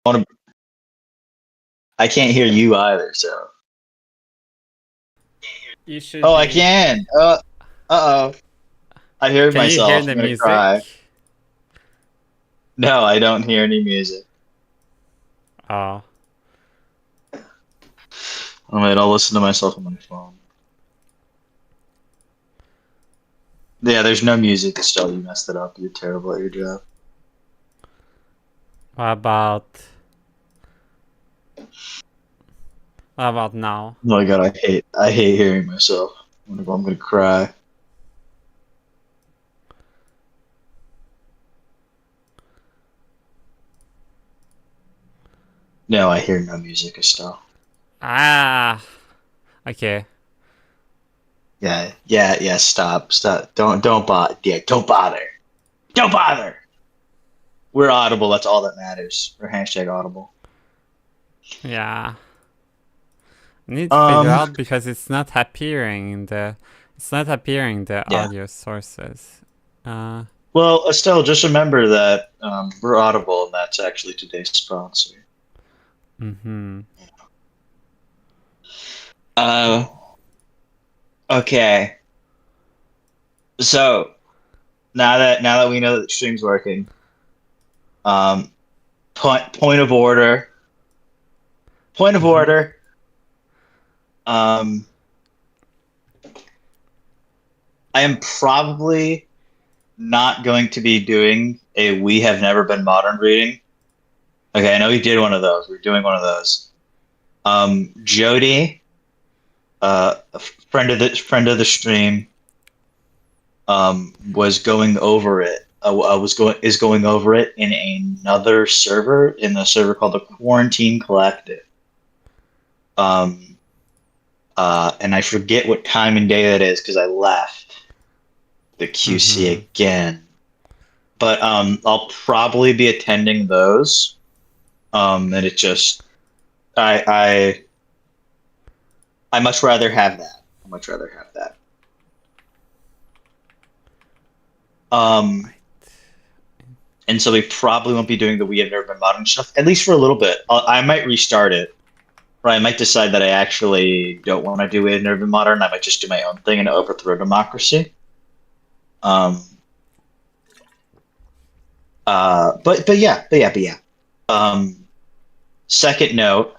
wanna, I can't hear you either, so. You should Oh, I be. can. Uh-oh. I heard Can you hear myself. the I'm gonna music? cry. No, I don't hear any music. Oh, All right, I'll listen to myself on my phone. Yeah, there's no music. Still, you messed it up. You're terrible at your job. what about what about now? Oh my god, I hate hearing myself. I'm gonna cry. No, I hear no music, Estelle. Ah, okay. Yeah. Stop. Don't bother. Yeah, don't bother. Don't bother. We're audible. That's all that matters. We're hashtag audible. Yeah, I need to figure Um, out because it's not appearing in the yeah. audio sources. Uh, Well, Estelle, just remember that we're audible, and that's actually today's sponsor. mm-hmm. Uh, okay. So now that we know that the stream's working, um, point of order. Point of Mm-hmm. order. Um, I am probably not going to be doing a "We Have Never Been Modern" reading. Okay, I know we did one of those. We're doing one of those. Jody, a friend of the stream, was going over it. Is going over it in another server, in the server called the Quarantine Collective. Um, and I forget what time and day that is because I left the QC Mm-hmm. again. But I'll probably be attending those. And it just I I much rather have that. I much rather have that. Um, and so we probably won't be doing the "We Have Never Been Modern" stuff, at least for a little bit. I might restart it, or I might decide that I actually don't want to do "We Have Never Been Modern." I might just do my own thing and overthrow democracy. Um, but yeah. Um, second note.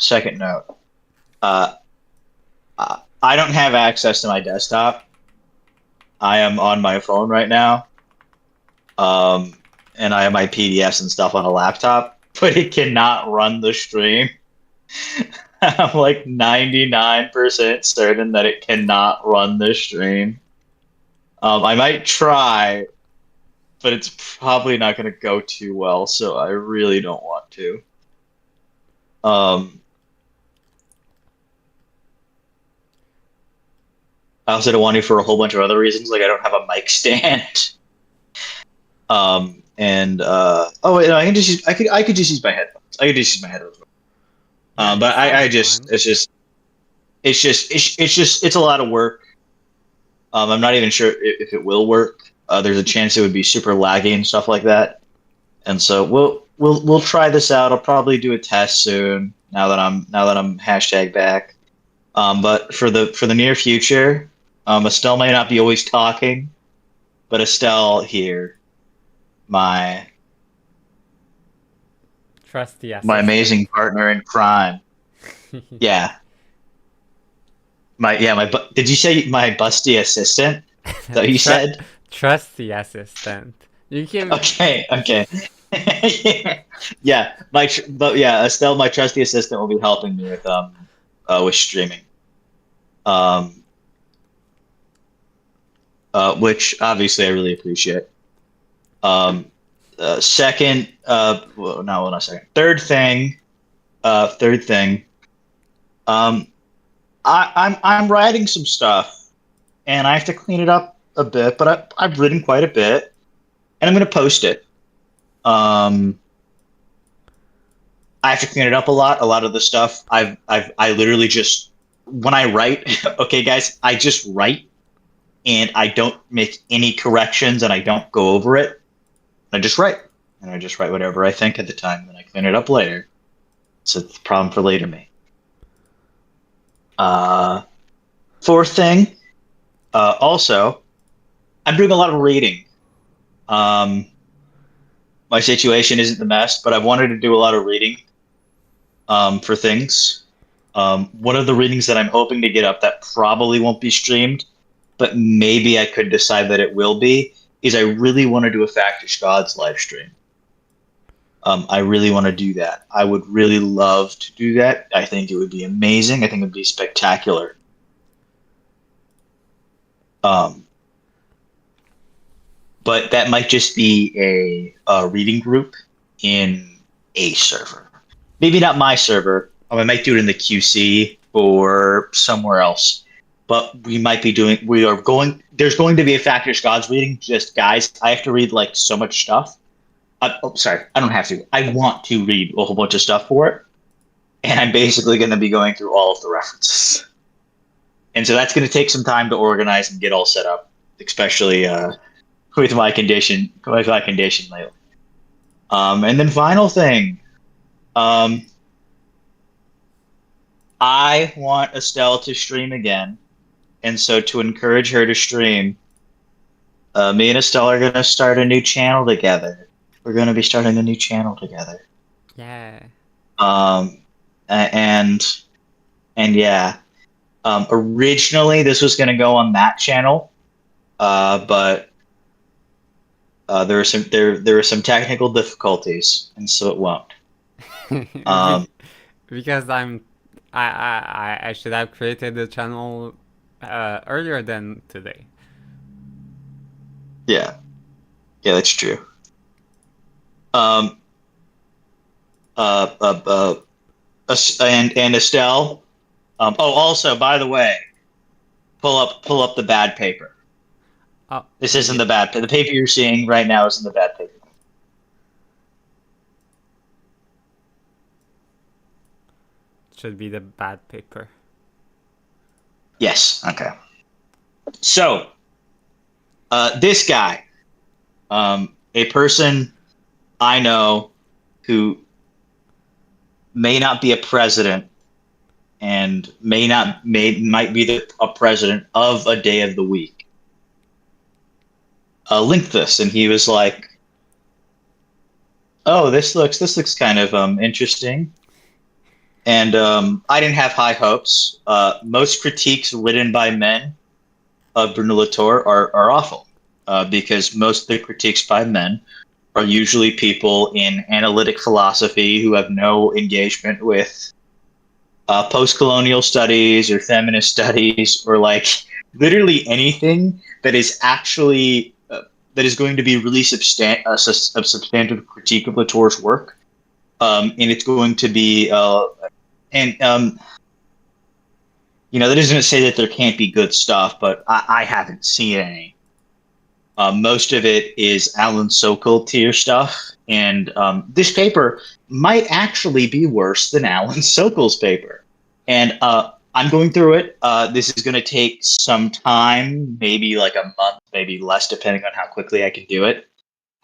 Uh, I don't have access to my desktop. I am on my phone right now. Um, and I have my PDFs and stuff on a laptop, but it cannot run the stream. I'm like 99% certain that it cannot run the stream. I might try, but it's probably not going to go too well, so I really don't want to. Um, I also don't want to for a whole bunch of other reasons, like I don't have a mic stand. And oh wait, no, I could just use my headphones. I could just use my headphones. Yeah, But that sounds I just fine. it's a lot of work. I'm not even sure if it will work. There's a chance it would be super laggy and stuff like that. And so we'll try this out. I'll probably do a test soon. Now that I'm hashtag back. But for the near future, Estelle might not be always talking, but Estelle here, my Trusty my assistant. amazing partner in crime. Yeah, did you say my busty assistant? Is that what you Tru- said? Trusty assistant. You can. Okay. Yeah, but yeah, Estelle, my trusty assistant, will be helping me with streaming. Um, which obviously I really appreciate. Um, second, well, no, well, not second. Third thing. Um, I'm writing some stuff, and I have to clean it up a bit, but I've written quite a bit, and I'm going to post it. Um, I have to clean it up a lot. A lot of the stuff I literally just when I write, okay, guys, I just write and I don't make any corrections and I don't go over it. I just write and I just write whatever I think at the time, and I clean it up later. It's a problem for later me. Uh, Fourth thing, also, I'm doing a lot of reading. Um, my situation isn't the best, but I've wanted to do a lot of reading for things. One of the readings that I'm hoping to get up that probably won't be streamed, but maybe I could decide that it will be, is I really want to do a Factish Gods live stream. I really want to do that. I would really love to do that. I think it would be amazing. I think it would be spectacular. Um, but that might just be a reading group in a server. Maybe not my server. I might do it in the QC or somewhere else. But we might be doing. We are going. There's going to be a Factors Gods reading. Just guys, I have to read like so much stuff. Oh, sorry, I don't have to. I want to read a whole bunch of stuff for it, and I'm basically going to be going through all of the references. And so that's going to take some time to organize and get all set up, especially with my condition, lately. And then final thing, um, I want Estelle to stream again, and so to encourage her to stream, me and Estelle are going to start a new channel together. We're going to be starting a new channel together. Yeah. Um, and yeah, originally this was going to go on that channel, but there were some technical difficulties, and so it won't. Be- Um, because I should have created the channel earlier than today. yeah, yeah, that's true. Um, uh, uh, and Estelle. Oh, also, by the way, pull up the bad paper. Oh, This isn't yeah. the bad paper. The paper you're seeing right now isn't the bad paper. Should be the bad paper. Yes. Okay. So, this guy, a person I know who may not be a president and might be a president of a day of the week. Linked this, and he was like, "Oh, this looks kind of interesting." And I didn't have high hopes. Most critiques written by men of Bruno Latour are awful because most of the critiques by men are usually people in analytic philosophy who have no engagement with post-colonial studies or feminist studies or like literally anything that is actually that is going to be really a substantive critique of Latour's work, and it's going to be and that isn't to say that there can't be good stuff, but I haven't seen any. Most of it is Alan Sokol tier stuff, and this paper might actually be worse than Alan Sokol's paper. And I'm going through it. This is going to take some time, maybe like a month, maybe less, depending on how quickly I can do it,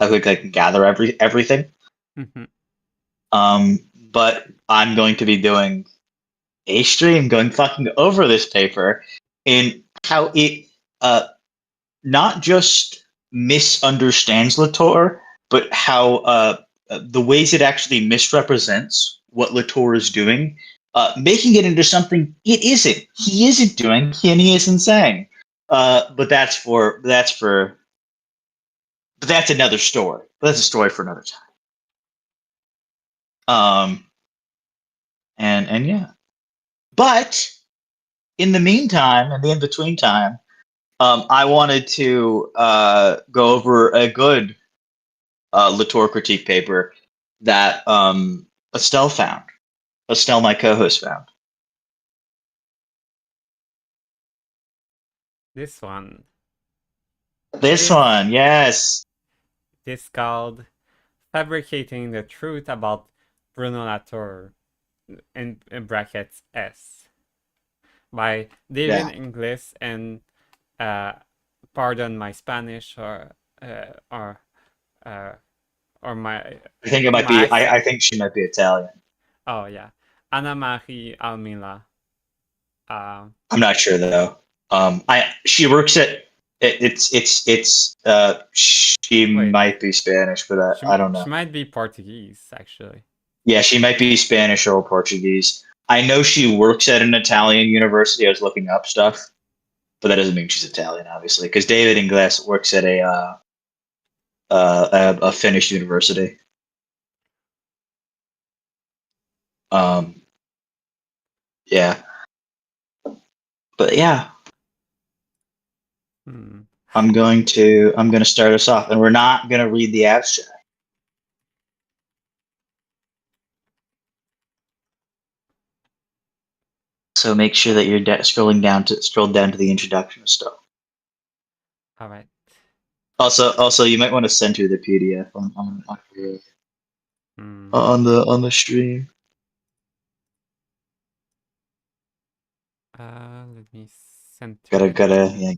how quickly I can gather everything. Mhm. But I'm going to be doing a stream going fucking over this paper and how it not just misunderstands Latour, but how the ways it actually misrepresents what Latour is doing, making it into something it isn't. He isn't doing, and he isn't saying. But that's another story. That's a story for another time. And yeah. But in the meantime, in the in between time, I wanted to go over a good Latour critique paper that Estelle found. Estelle, my co-host, found. This one. This This one, yes. this called Fabricating the Truth About Bruno Latour in brackets S by Yeah. David Inglis and uh, pardon my Spanish uh, or uh, or my I think it might my be. accent. I think she might be Italian. Oh yeah, Anna Marie Almila. Uh, I'm not sure though. I she works at she wait, might be Spanish, but I don't she know. might be Portuguese actually. Yeah, she might be Spanish or Portuguese. I know she works at an Italian university. I was looking up stuff, but that doesn't mean she's Italian, obviously, because David Ingles works at a Finnish university. Um, yeah, but yeah, Hmm. I'm going to start us off, and we're not going to read the abstract. So make sure that you're scroll down to the introduction stuff. All right. Also, you might want to send her the PDF Hmm. on the stream. Let me center Gotta it. gotta yeah,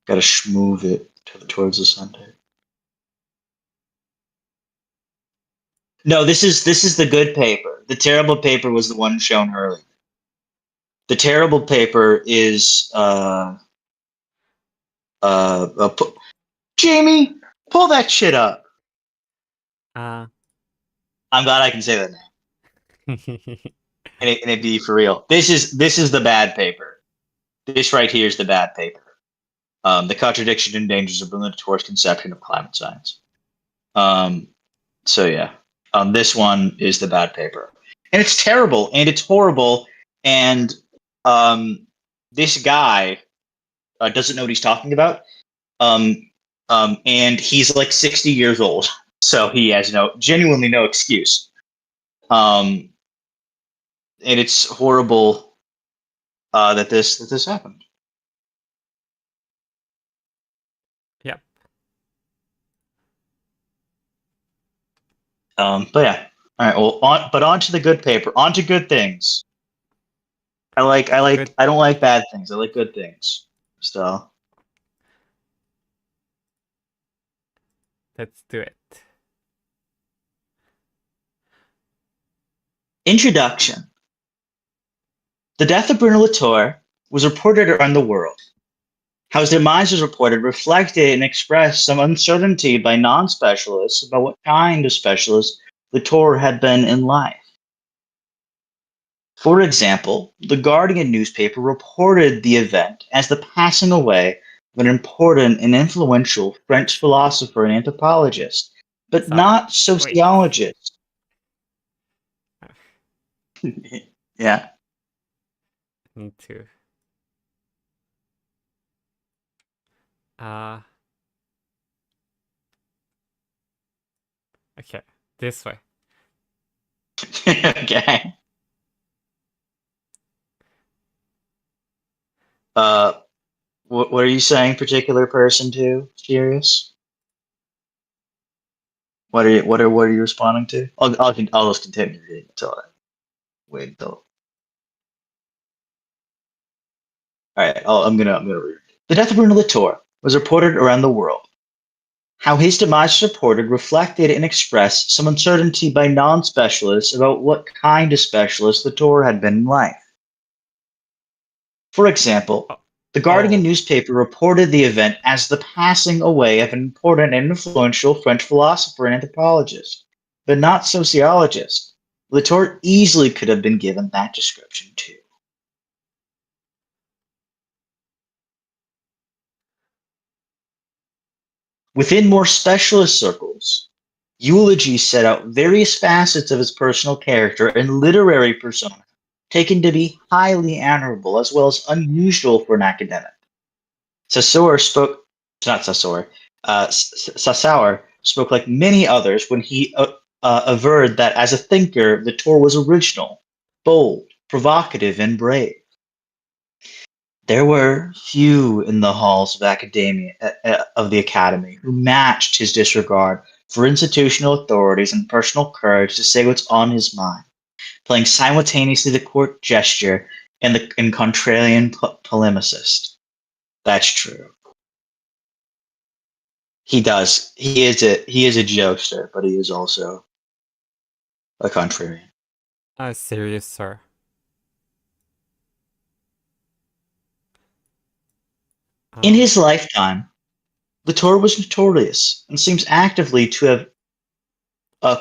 gotta schmoove it towards the center. No, this is the good paper. The terrible paper was the one shown earlier. The terrible paper is Jamie, pull that shit up. Uh, I'm glad I can say that now, and it be for real. This is the bad paper. This right here is the bad paper. The contradiction and dangers of Towards conception of climate science. Um, so yeah, this one is the bad paper, and it's terrible and it's horrible. And um, this guy doesn't know what he's talking about. Um, and he's like 60 years old, so he has genuinely no excuse. Um, and it's horrible that this happened. yep. But yeah, all right. Well, on to the good paper. On to good things. Good. I don't like bad things. I like good things. So Let's do it. introduction. The death of Bruno Latour was reported around the world. How his demise was reported reflected and expressed some uncertainty by non-specialists about what kind of specialist Latour had been in life. For example, the Guardian newspaper reported the event as the passing away of an important and influential French philosopher and anthropologist, but Sorry. not Wait. sociologist. Yeah. Need to. Uh. Okay. This way. Okay. Uh, what are you saying? Particular person to? Curious. What are you responding to? I'll just continue reading until I wait until. All right. I'm gonna read. The death of Bruno Latour was reported around the world. How his demise was reported reflected and expressed some uncertainty by non-specialists about what kind of specialist Latour had been in life. For example, Oh. the Guardian Oh. newspaper reported the event as the passing away of an important and influential French philosopher and anthropologist, but not sociologist. Latour easily could have been given that description too. Within more specialist circles, eulogies set out various facets of his personal character and literary persona, taken to be highly honorable as well as unusual for an academic. Saussure spoke, not Saussure, Saussure spoke like many others when he averred that as a thinker, Latour was original, bold, provocative, and brave. There were few in the halls of academia of the academy who matched his disregard for institutional authorities and personal courage to say what's on his mind, playing simultaneously the court gesture and the contrarian polemicist. That's true. He does. He is a jokester, but he is also a contrarian. Serious, sir. In Um, his lifetime, Latour was notorious and seems actively to have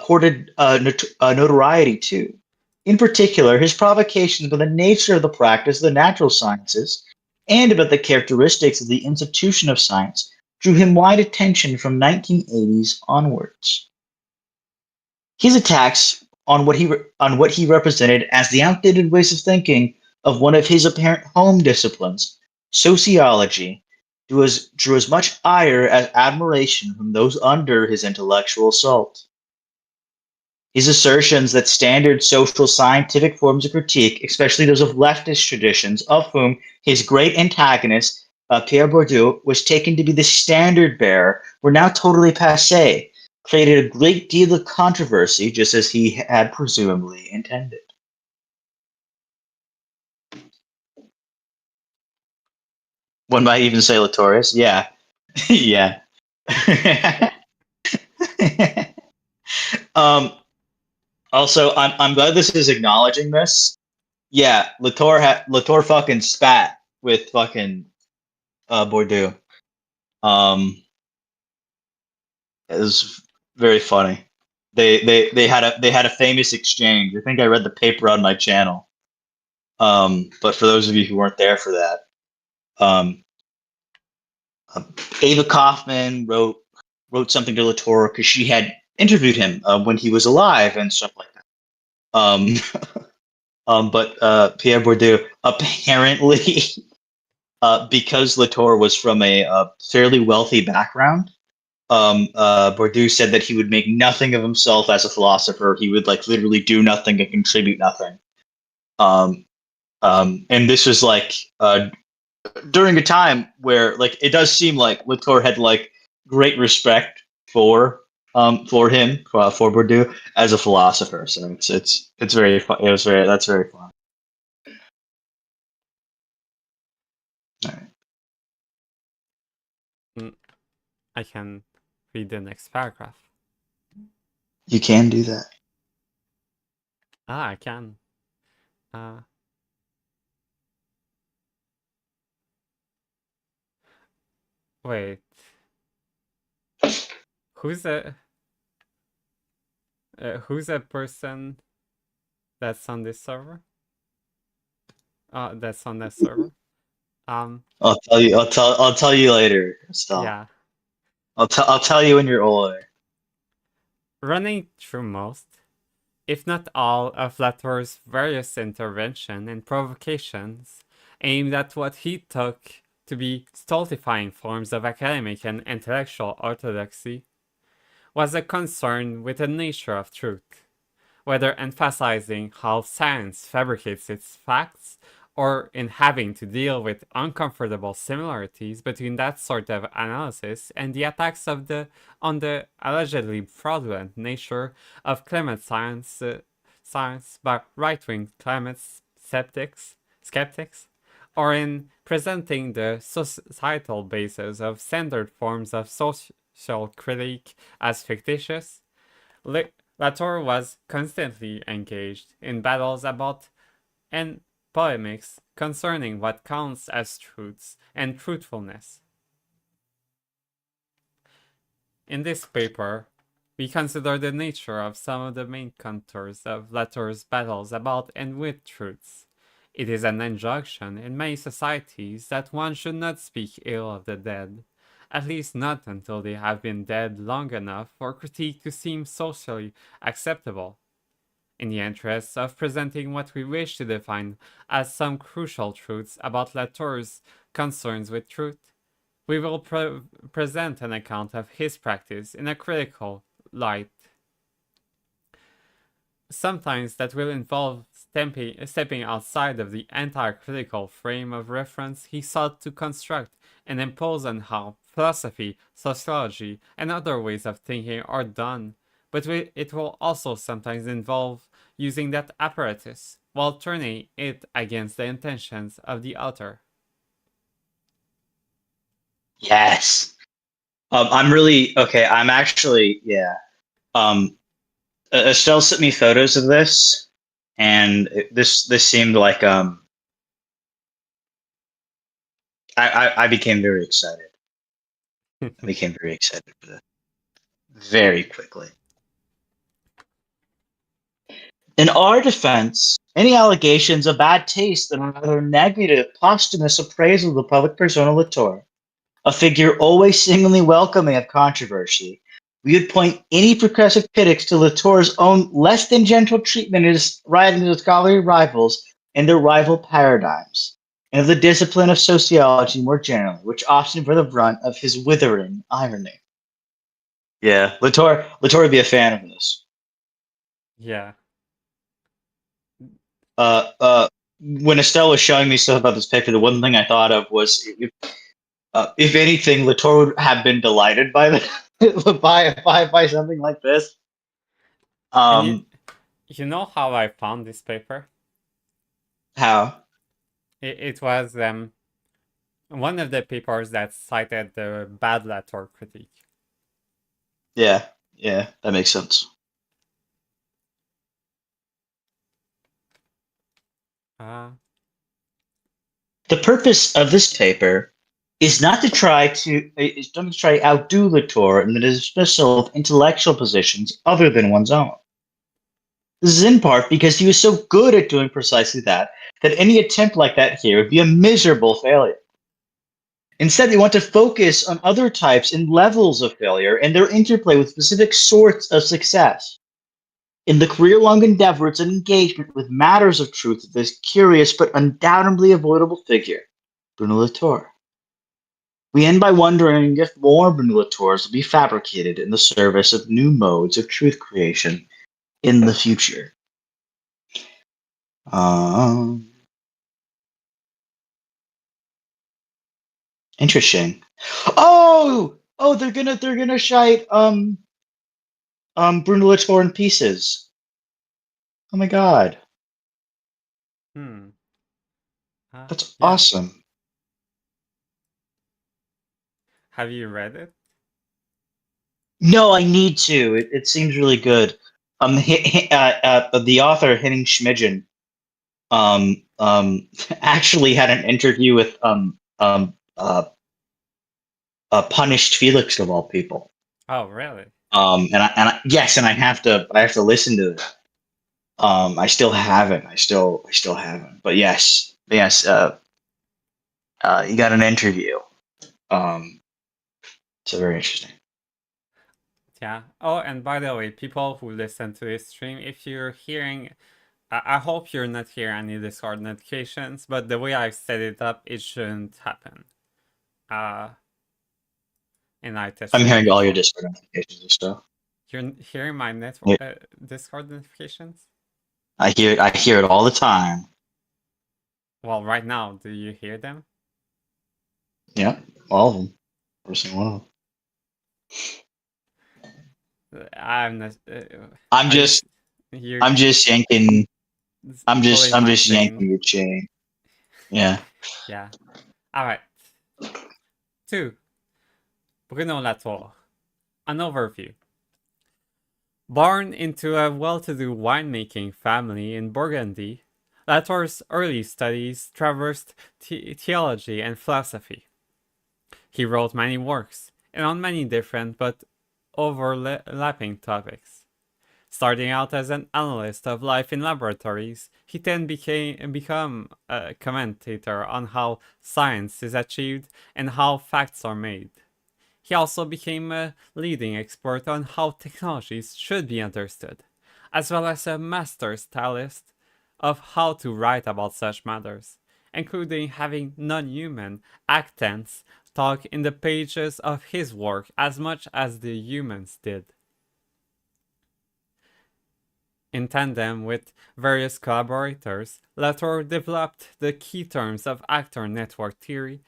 courted notoriety too. In particular, his provocations about the nature of the practice of the natural sciences and about the characteristics of the institution of science drew him wide attention from 1980s onwards. His attacks on what he represented as the outdated ways of thinking of one of his apparent home disciplines, sociology, drew as much ire as admiration from those under his intellectual assault. His assertions that standard social scientific forms of critique, especially those of leftist traditions, of whom his great antagonist, Pierre Bourdieu, was taken to be the standard bearer, were now totally passe, created a great deal of controversy, just as he had presumably intended. One might even say Latoris. Yeah. Yeah. um, also, I'm glad this is acknowledging this. Yeah, Latour fucking spat with fucking Bordeaux. Um, it was very funny. They had a famous exchange. I think I read the paper on my channel. But for those of you who weren't there for that, um, uh, Ava Kaufman wrote something to Latour because she had interviewed him when he was alive and stuff like that. Um, but Pierre Bourdieu apparently, because Latour was from a fairly wealthy background, Bourdieu said that he would make nothing of himself as a philosopher. He would like literally do nothing and contribute nothing. Um, and this was like during a time where like it does seem like Latour had like great respect for him for Bourdieu as a philosopher. So it's very fun. It was very that's very fun. All right. mm, I can read the next paragraph. You can do that. Ah, I can. Uh, wait. Who's a who's a person that's on this server? That's on that server. Um, I'll tell you. I'll tell you later. Stop. yeah. I'll tell you when you're older. Running through most, if not all, of Latour's various interventions and provocations aimed at what he took to be stultifying forms of academic and intellectual orthodoxy, was a concern with the nature of truth, whether emphasizing how science fabricates its facts or in having to deal with uncomfortable similarities between that sort of analysis and the attacks on the allegedly fraudulent nature of climate science by right-wing climate skeptics, or in presenting the societal basis of standard forms of social critique as fictitious. Latour was constantly engaged in battles about and polemics concerning what counts as truths and truthfulness. In this paper, we consider the nature of some of the main contours of Latour's battles about and with truths. It is an injunction in many societies that one should not speak ill of the dead, at least not until they have been dead long enough for critique to seem socially acceptable. In the interests of presenting what we wish to define as some crucial truths about Latour's concerns with truth, we will present an account of his practice in a critical light. Sometimes that will involve stepping outside of the anti-critical frame of reference he sought to construct and impose on how philosophy, sociology, and other ways of thinking are done, but it will also sometimes involve using that apparatus while turning it against the intentions of the author. Yes. I'm really okay. I'm actually yeah. Um, Estelle sent me photos of this, and this seemed like I became very excited. I became very excited for this very quickly. In our defense, any allegations of bad taste and rather negative posthumous appraisal of the public persona Latour, a figure always seemingly welcoming of controversy, we would point any progressive critics to Latour's own less than gentle treatment of his writing to scholarly rivals and their rival paradigms, and of the discipline of sociology more generally, which often bore the brunt of his withering irony. Yeah, Latour would be a fan of this. Yeah. When Estelle was showing me stuff about this picture, the one thing I thought of was if anything, Latour would have been delighted by the by something like this. And Um, you know how I found this paper? how? It was one of the papers that cited the bad Latour critique. Yeah, yeah, that makes sense. Uh, The purpose of this paper is not to try to outdo Latour in the dismissal of intellectual positions other than one's own. This is in part because he was so good at doing precisely that any attempt like that here would be a miserable failure. Instead, they want to focus on other types and levels of failure and their interplay with specific sorts of success. In the career-long endeavor, it's an engagement with matters of truth of this curious but undoubtedly avoidable figure, Bruno Latour. We end by wondering if more Bruno Latours will be fabricated in the service of new modes of truth creation in the future. Interesting. Oh, they're gonna shite Bruno Latour in pieces. Oh my god, hmm. that's Yeah. awesome. Have you read it? No, I need to. It seems really good. The author Henning Schmidgen actually had an interview with Punished Felix of all people. Oh, really? Yes, and I have to listen to it. I still haven't. I still haven't. But yes. You got an interview. Um, so very interesting. Yeah. Oh, and by the way, people who listen to this stream, if you're hearing, I hope you're not hearing any Discord notifications, but the way I've set it up, it shouldn't happen. Uh, and I I'm tested hearing all your before. Discord notifications and stuff. You're hearing my network Yeah, Discord notifications? I hear it all the time. Well, right now, do you hear them? Yeah, all of them. Every single one of I'm not. them. I'm Are you? just You're I'm just yanking. I'm just pulling I'm my just chain. yanking your chain. Yeah. Yeah. All right. 2. Bruno Latour. An overview. Born into a well-to-do winemaking family in Burgundy, Latour's early studies traversed theology and philosophy. He wrote many works, and on many different but overlapping topics. Starting out as an analyst of life in laboratories, he then become a commentator on how science is achieved and how facts are made. He also became a leading expert on how technologies should be understood, as well as a master stylist of how to write about such matters, including having non-human accents talk in the pages of his work as much as the humans did. In tandem with various collaborators, Latour developed the key terms of actor network theory,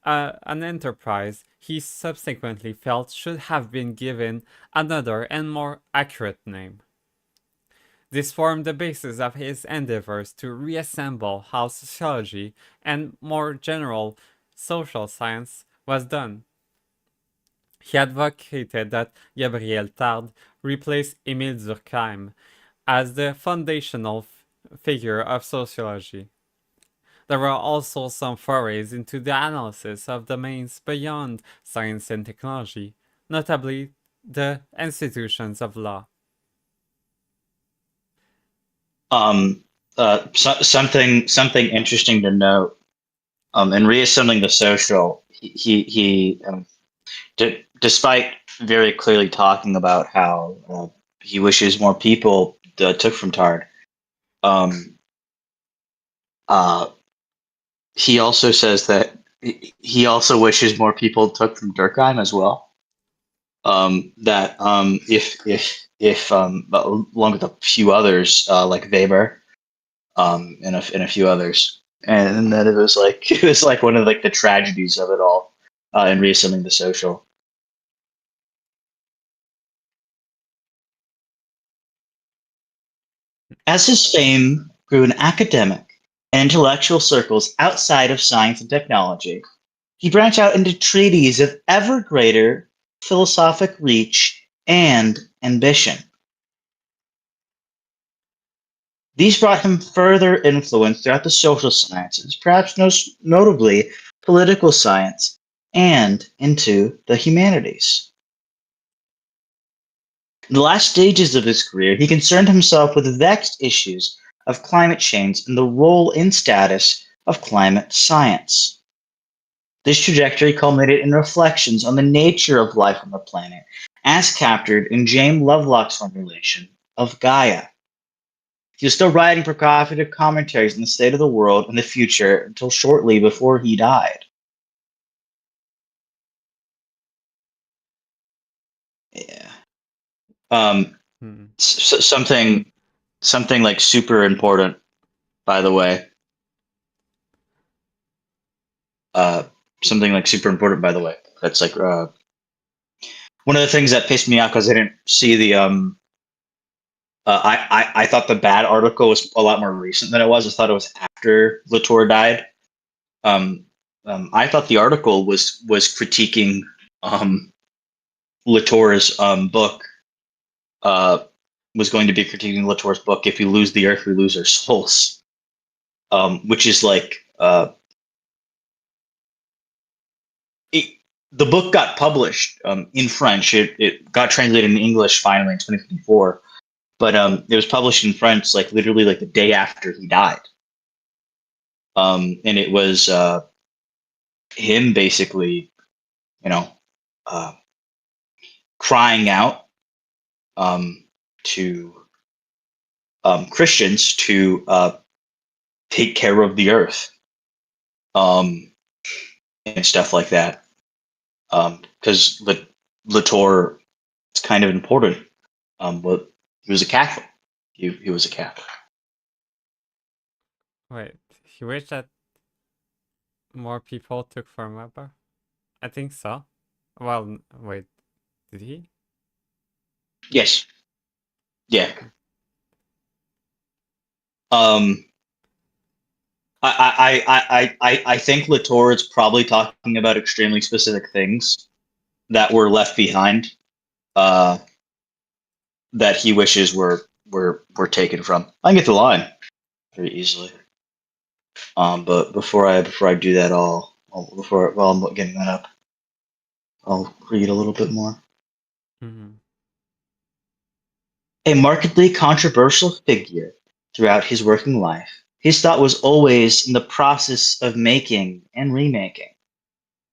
an enterprise he subsequently felt should have been given another and more accurate name. This formed the basis of his endeavors to reassemble how sociology and more general social science was done. He advocated that Gabriel Tarde replace Émile Durkheim as the foundational figure of sociology. There were also some forays into the analysis of domains beyond science and technology, notably the institutions of law. Something interesting to note. In reassembling the social, despite very clearly talking about how he wishes more people took from Tard, um, he also says that he also wishes more people took from Durkheim as well. That if along with a few others like Weber, and a few others, and that it was like one of like the tragedies of it all in reassembling the social. As his fame grew in academic and intellectual circles outside of science and technology, he branched out into treatises of ever greater philosophic reach and ambition. These brought him further influence throughout the social sciences, perhaps most notably political science, and into the humanities. In the last stages of his career, he concerned himself with vexed issues of climate change and the role and status of climate science. This trajectory culminated in reflections on the nature of life on the planet, as captured in James Lovelock's formulation of Gaia. He was still writing provocative commentaries on the state of the world and the future until shortly before he died. Yeah. Something like super important, by the way. Uh, Something like super important, by the way. That's like one of the things that pissed me off because I didn't see the I thought the bad article was a lot more recent than it was. I thought it was after Latour died. Um, I thought the article was critiquing Latour's book. Was going to be critiquing Latour's book. If we lose the earth, we lose our souls. Which is like the book got published in French. It got translated in English finally in 2054, but it was published in French like literally like the day after he died. And it was him basically, you know, uh, crying out to Christians to take care of the earth and stuff like that. Because Latour is kind of important. But he was a Catholic. He was a Catholic. Wait, he wished that more people took from Weber? I think so. Well, wait, did he? Yes. Yeah. Um, I think Latour is probably talking about extremely specific things that were left behind, uh, that he wishes were taken from. I can get the line very easily. But before I do that, while I'm getting that up, I'll read a little bit more. Mm-hmm. A markedly controversial figure throughout his working life, his thought was always in the process of making and remaking.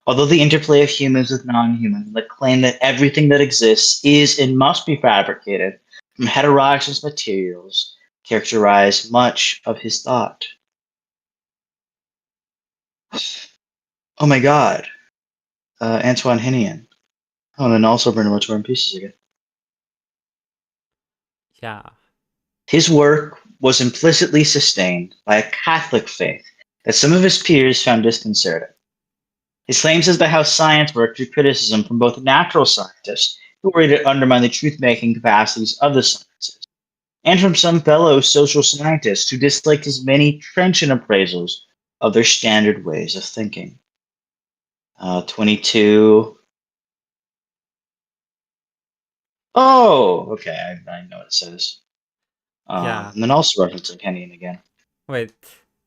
Although the interplay of humans with non-humans, the claim that everything that exists is and must be fabricated from heterogeneous materials, characterize much of his thought. Oh my God, Antoine Hinian. Oh, and also Bernard Latour in pieces again. Yeah. His work was implicitly sustained by a Catholic faith that some of his peers found disconcerting. His claims as to how science worked drew criticism from both natural scientists, who worried it undermined the truth-making capacities of the sciences, and from some fellow social scientists who disliked his many trenchant appraisals of their standard ways of thinking. 22. Oh, okay, I know what it says. Yeah. And then also referencing Kenyan again. Wait.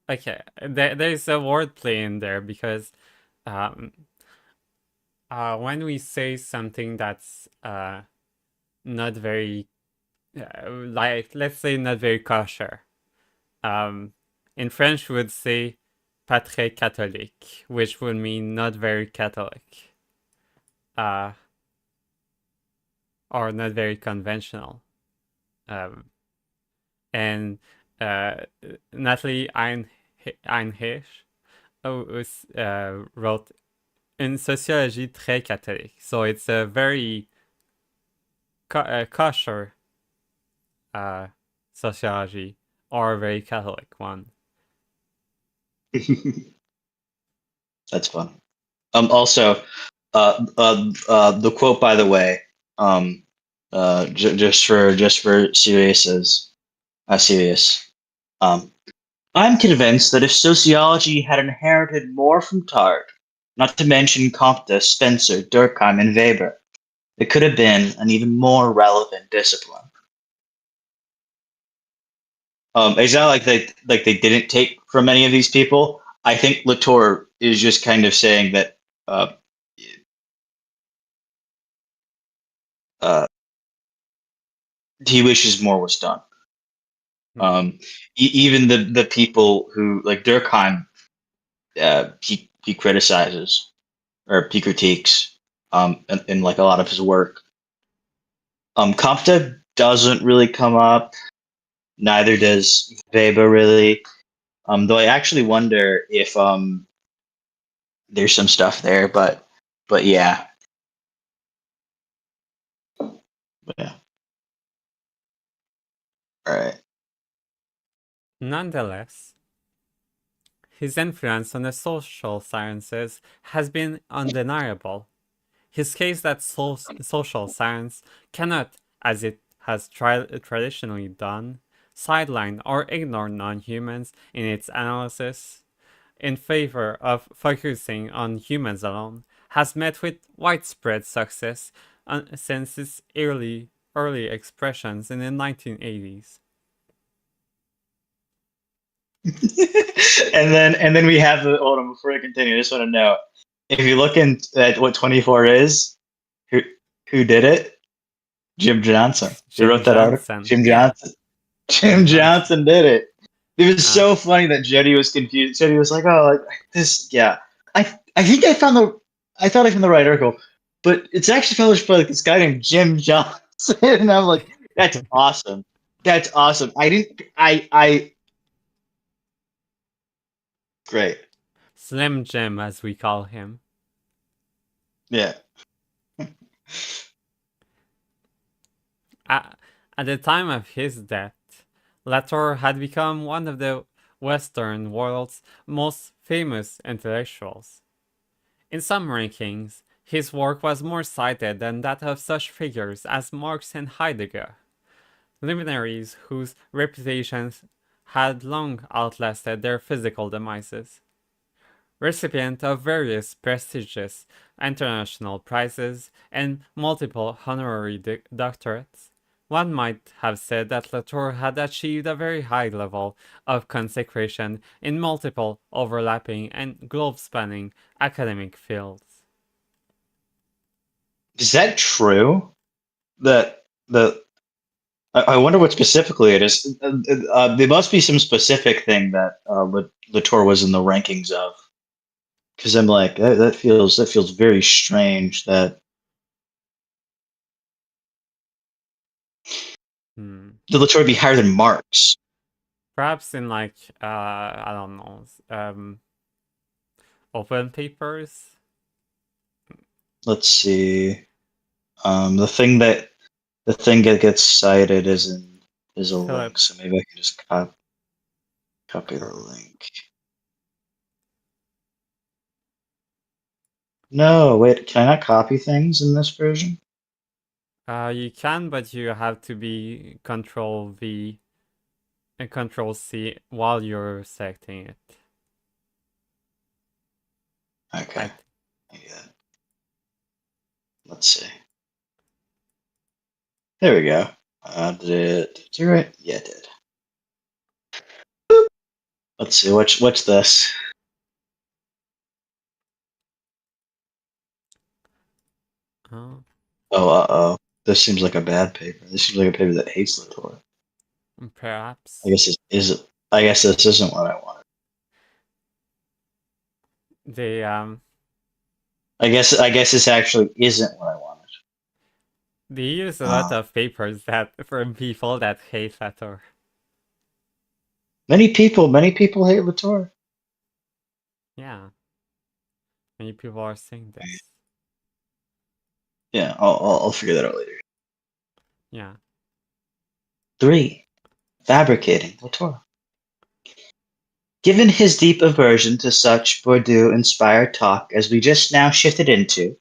Okay. There's a wordplay in there because um, when we say something that's not very like, let's say, not very kosher, um, in French we would say pas très catholique, which would mean not very Catholic, uh, or not very conventional. Um, and uh, Natalie Einhich wrote une sociologie très catholique. So it's a very kosher uh, sociology, or a very Catholic one. That's fun. Also, the quote, by the way, just for serious. Um, I'm convinced that if sociology had inherited more from Tard, not to mention Comte, Spencer, Durkheim, and Weber, it could have been an even more relevant discipline. It's not like they didn't take from any of these people. I think Latour is just kind of saying that uh, uh, he wishes more was done. Hmm. Um, Even the people who like Durkheim, he criticizes or he critiques in like a lot of his work. Comte doesn't really come up. Neither does Weber really. Though I actually wonder if there's some stuff there, but yeah, yeah. All right. Nonetheless, his influence on the social sciences has been undeniable. His case that social science cannot, as it has traditionally done, sideline or ignore non-humans in its analysis in favor of focusing on humans alone, has met with widespread success since its early expressions in the 1980s. And then we have the hold on before I continue. I just want to know if you look at what 24 is, who who did it? Jim Johnson. Who Jim wrote that article? Johnson, Jim yeah, Johnson. Jim Jim Johnson. Johnson did it. It was Uh, so funny that Jody was confused. Jody was like, "Oh, like this, yeah." I think I thought I found the right article, but it's actually published by like this guy named Jim Johnson, and I'm like, "That's awesome. That's awesome." I didn't. I great. Slim Jim, as we call him. Yeah. At, at the time of his death, Latour had become one of the Western world's most famous intellectuals. In some rankings, his work was more cited than that of such figures as Marx and Heidegger, luminaries whose reputations had long outlasted their physical demises. Recipient of various prestigious international prizes and multiple honorary doctorates, one might have said that Latour had achieved a very high level of consecration in multiple overlapping and globe-spanning academic fields. Is that true? That the I wonder what specifically it is. There must be some specific thing that Latour was in the rankings of, because I'm like that feels very strange that Hmm. the Latour be higher than Marx. Perhaps in, like, I don't know, open papers? Let's see. The thing that gets cited is a Philip. link, so maybe I can just copy the link. No, wait, can I not copy things in this version? You can, but you have to be Control V and Control C while you're selecting it. I Okay, th- let's see. There we go. Did you right? Yeah, it did. Let's see. What's this? Oh, Oh, this seems like a bad paper. This seems like a paper that hates Latour. perhaps I guess I guess this isn't what I wanted. they I guess this actually isn't what I wanted. they use a lot Uh, of papers that from people that hate Latour. many people hate Latour. Yeah, many people are saying this. Yeah, I'll figure that out later. Yeah. 3. Fabricating Latour. Given his deep aversion to such Bourdieu-inspired talk as we just now shifted into,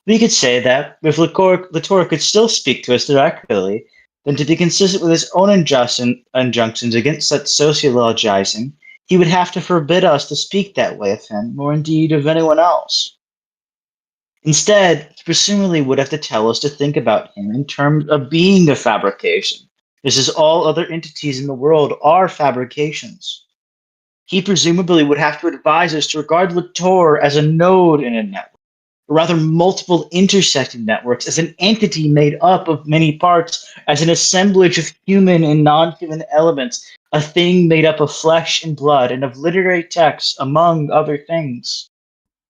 we could say that if Latour could still speak to us directly, then to be consistent with his own injunctions against such sociologizing, he would have to forbid us to speak that way of him, or indeed of anyone else. Instead, he presumably would have to tell us to think about him in terms of being a fabrication, just as all other entities in the world are fabrications. He presumably would have to advise us to regard Latour as a node in a network, or rather multiple intersecting networks, as an entity made up of many parts, as an assemblage of human and non-human elements, a thing made up of flesh and blood and of literary texts, among other things.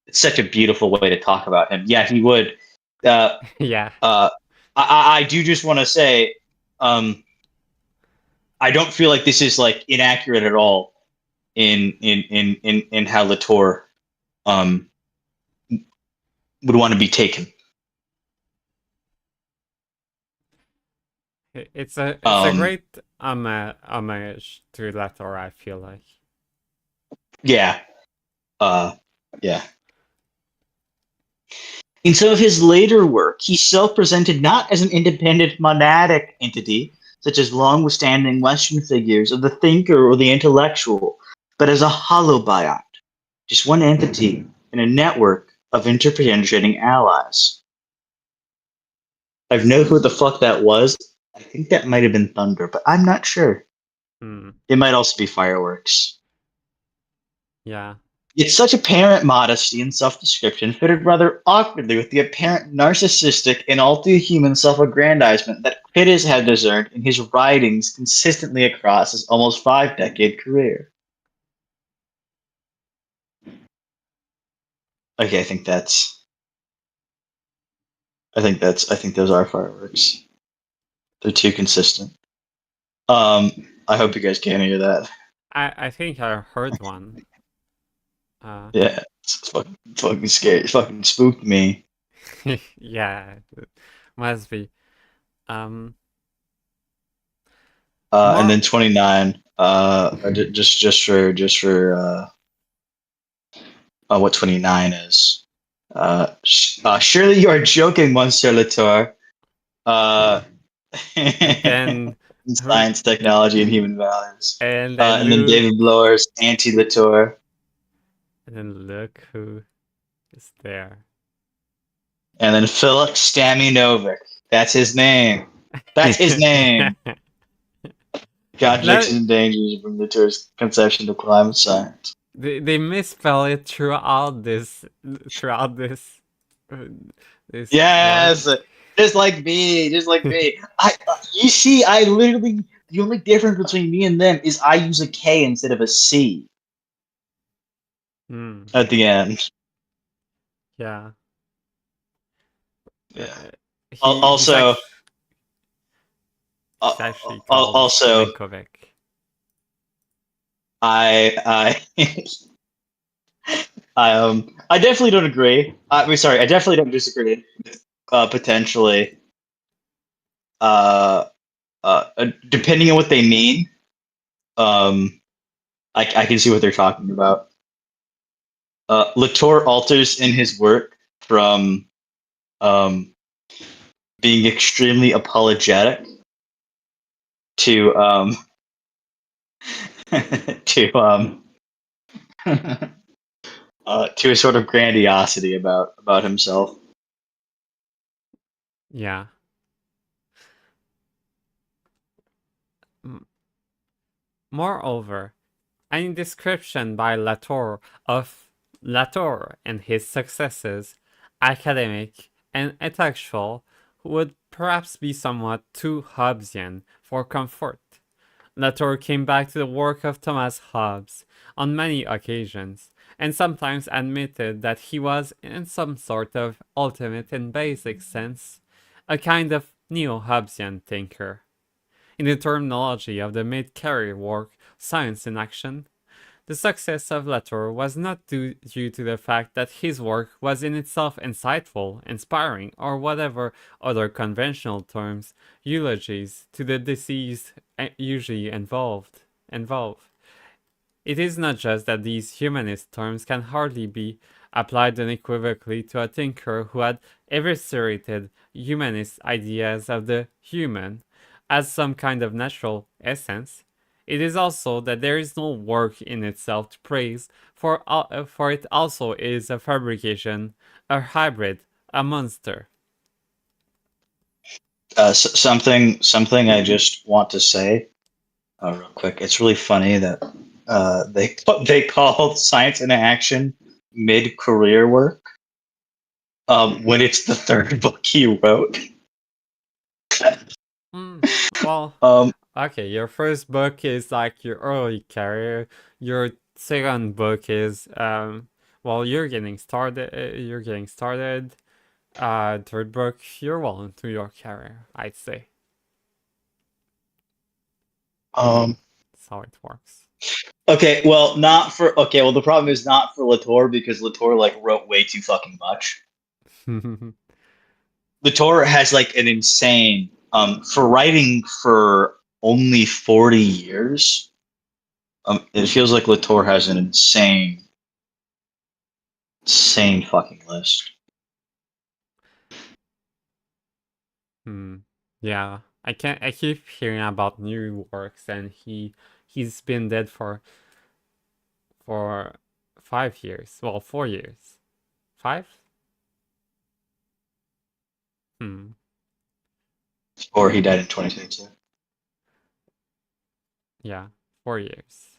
It's such a beautiful way to talk about him. Yeah, he would. Uh, Yeah. uh, I do just want to say, um, I don't feel like this is like inaccurate at all in how Latour um, would want to be taken. It's a Um, great homage to Latour, I feel like. yeah, uh, yeah. In some of his later work, he self-presented not as an independent monadic entity, such as long-withstanding Western figures of the thinker or the intellectual, but as a holobiont, just one entity in a network of interpenetrating allies. I have no clue what the fuck that was. I think that might have been thunder, but I'm not sure. Hmm. It might also be fireworks. Yeah. Yet such apparent modesty and self-description fitted rather awkwardly with the apparent narcissistic and all too human self-aggrandizement that Pittis had discerned in his writings consistently across his almost 5-decade career. Okay, I think those are fireworks. They're too consistent. I hope you guys can't hear that. I think I heard one. Yeah, it's fucking scary. It fucking spooked me. Yeah, it must be. Um, And more. then 29. Just for what 29 is. Surely you are joking, Monsieur Latour. Uh, And then who? science, technology, and human values. And then And then look. David Blower's anti-Latour. And then look who is there. And then Philip Staminovic. That's his name. That's his name. Contradictions That and dangers from Latour's conception of climate science. they misspell it throughout uh, this work. Yes, just like me. You see, I literally the only difference between me and them is I use a K instead of a C Hmm. at the end. Yeah. Uh, Yeah. he he's Also, actually uh, he's actually called also, Milinkovic. I I definitely don't agree. I definitely don't disagree. Potentially, uh, depending on what they mean, um, I can see what they're talking about. Latour alters in his work from um, being extremely apologetic to to to a sort of grandiosity about himself. Yeah. Moreover, any description by Latour of Latour and his successes, academic and intellectual, would perhaps be somewhat too Hobbesian for comfort. Latour came back to the work of Thomas Hobbes on many occasions, and sometimes admitted that he was, in some sort of ultimate and basic sense, a kind of neo-Hobbesian thinker. In the terminology of the mid-career work Science in Action, the success of Latour was not due to the fact that his work was in itself insightful, inspiring, or whatever other conventional terms, eulogies to the deceased usually involve. It is not just that these humanist terms can hardly be applied unequivocally to a thinker who had eviscerated humanist ideas of the human as some kind of natural essence. It is also that there is no work in itself to praise, for it also is a fabrication, a hybrid, a monster. Something I just want to say real quick. It's really funny that they call Science in Action mid-career work when it's the third book he wrote. Well, Um, okay, your first book is like your early career. Your second book is well, you're getting started. Third book, you're well into your career, I'd say. That's how it works. okay, well, not for okay. Well, the problem is not for Latour because Latour like wrote way too fucking much. Latour has like an insane for writing for only 40 years. It feels like Latour has an insane fucking list. Yeah, I keep hearing about new works, and he's been dead for 5 years. Well, 4 years. 5? Hmm. Or he died in 2022. Yeah, 4 years.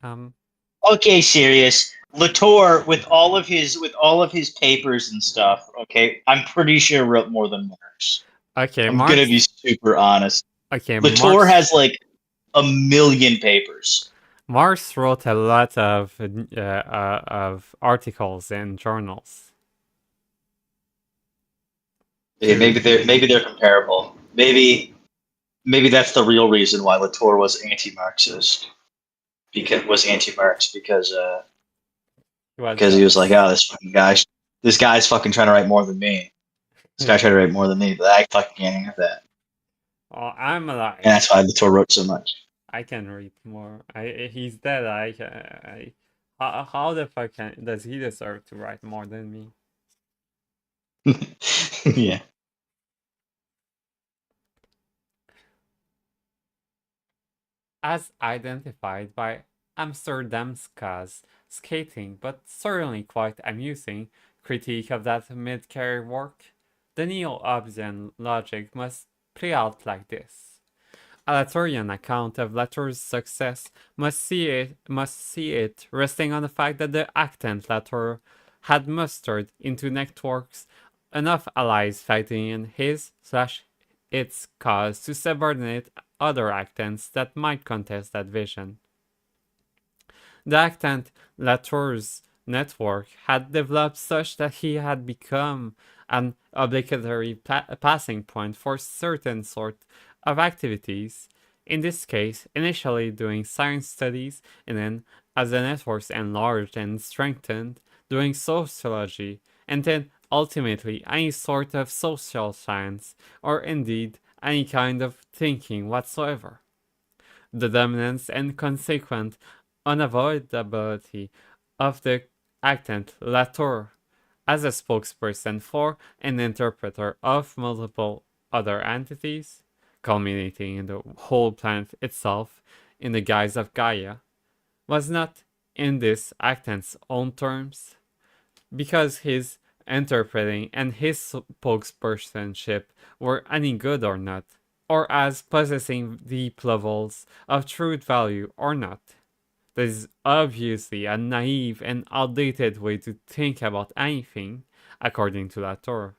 Um. Okay, serious. Latour with all of his papers and stuff. Okay, I'm pretty sure wrote more than Marx. Okay, I'm gonna be super honest. Latour Marx. has like a million papers. Marx wrote a lot of articles in journals. Okay, To maybe they're comparable. Maybe that's the real reason why Latour was anti-Marxist. Was anti-Marx he was because he was like, jealous. oh, this guy's fucking trying to write more than me. This guy tried to write more than me, but I fucking can't have that. Oh, I'm alive. And that's why Latour wrote so much. I can read more. He's dead. How the fuck does he deserve to write more than me? Yeah. As identified by Amsterdamska's scathing but certainly quite amusing critique of that mid-career work, the neo-Hobbesian logic must play out like this. A Latourian account of Latour's success must see it resting on the fact that the actant Latour had mustered into networks enough allies fighting in his/its cause to subordinate other actants that might contest that vision. The actant Latour's network had developed such that he had become an obligatory passing point for certain sort of activities. In this case, initially doing science studies, and then, as the networks enlarged and strengthened, doing sociology, and then ultimately any sort of social science, or indeed any kind of thinking whatsoever. The dominance and consequent unavoidability of the actant Latour as a spokesperson for and interpreter of multiple other entities, culminating in the whole planet itself in the guise of Gaia, was not in this actant's own terms, because his interpreting and his spokespersonship were any good or not, or as possessing deep levels of truth value or not. This is obviously a naive and outdated way to think about anything, according to Latour.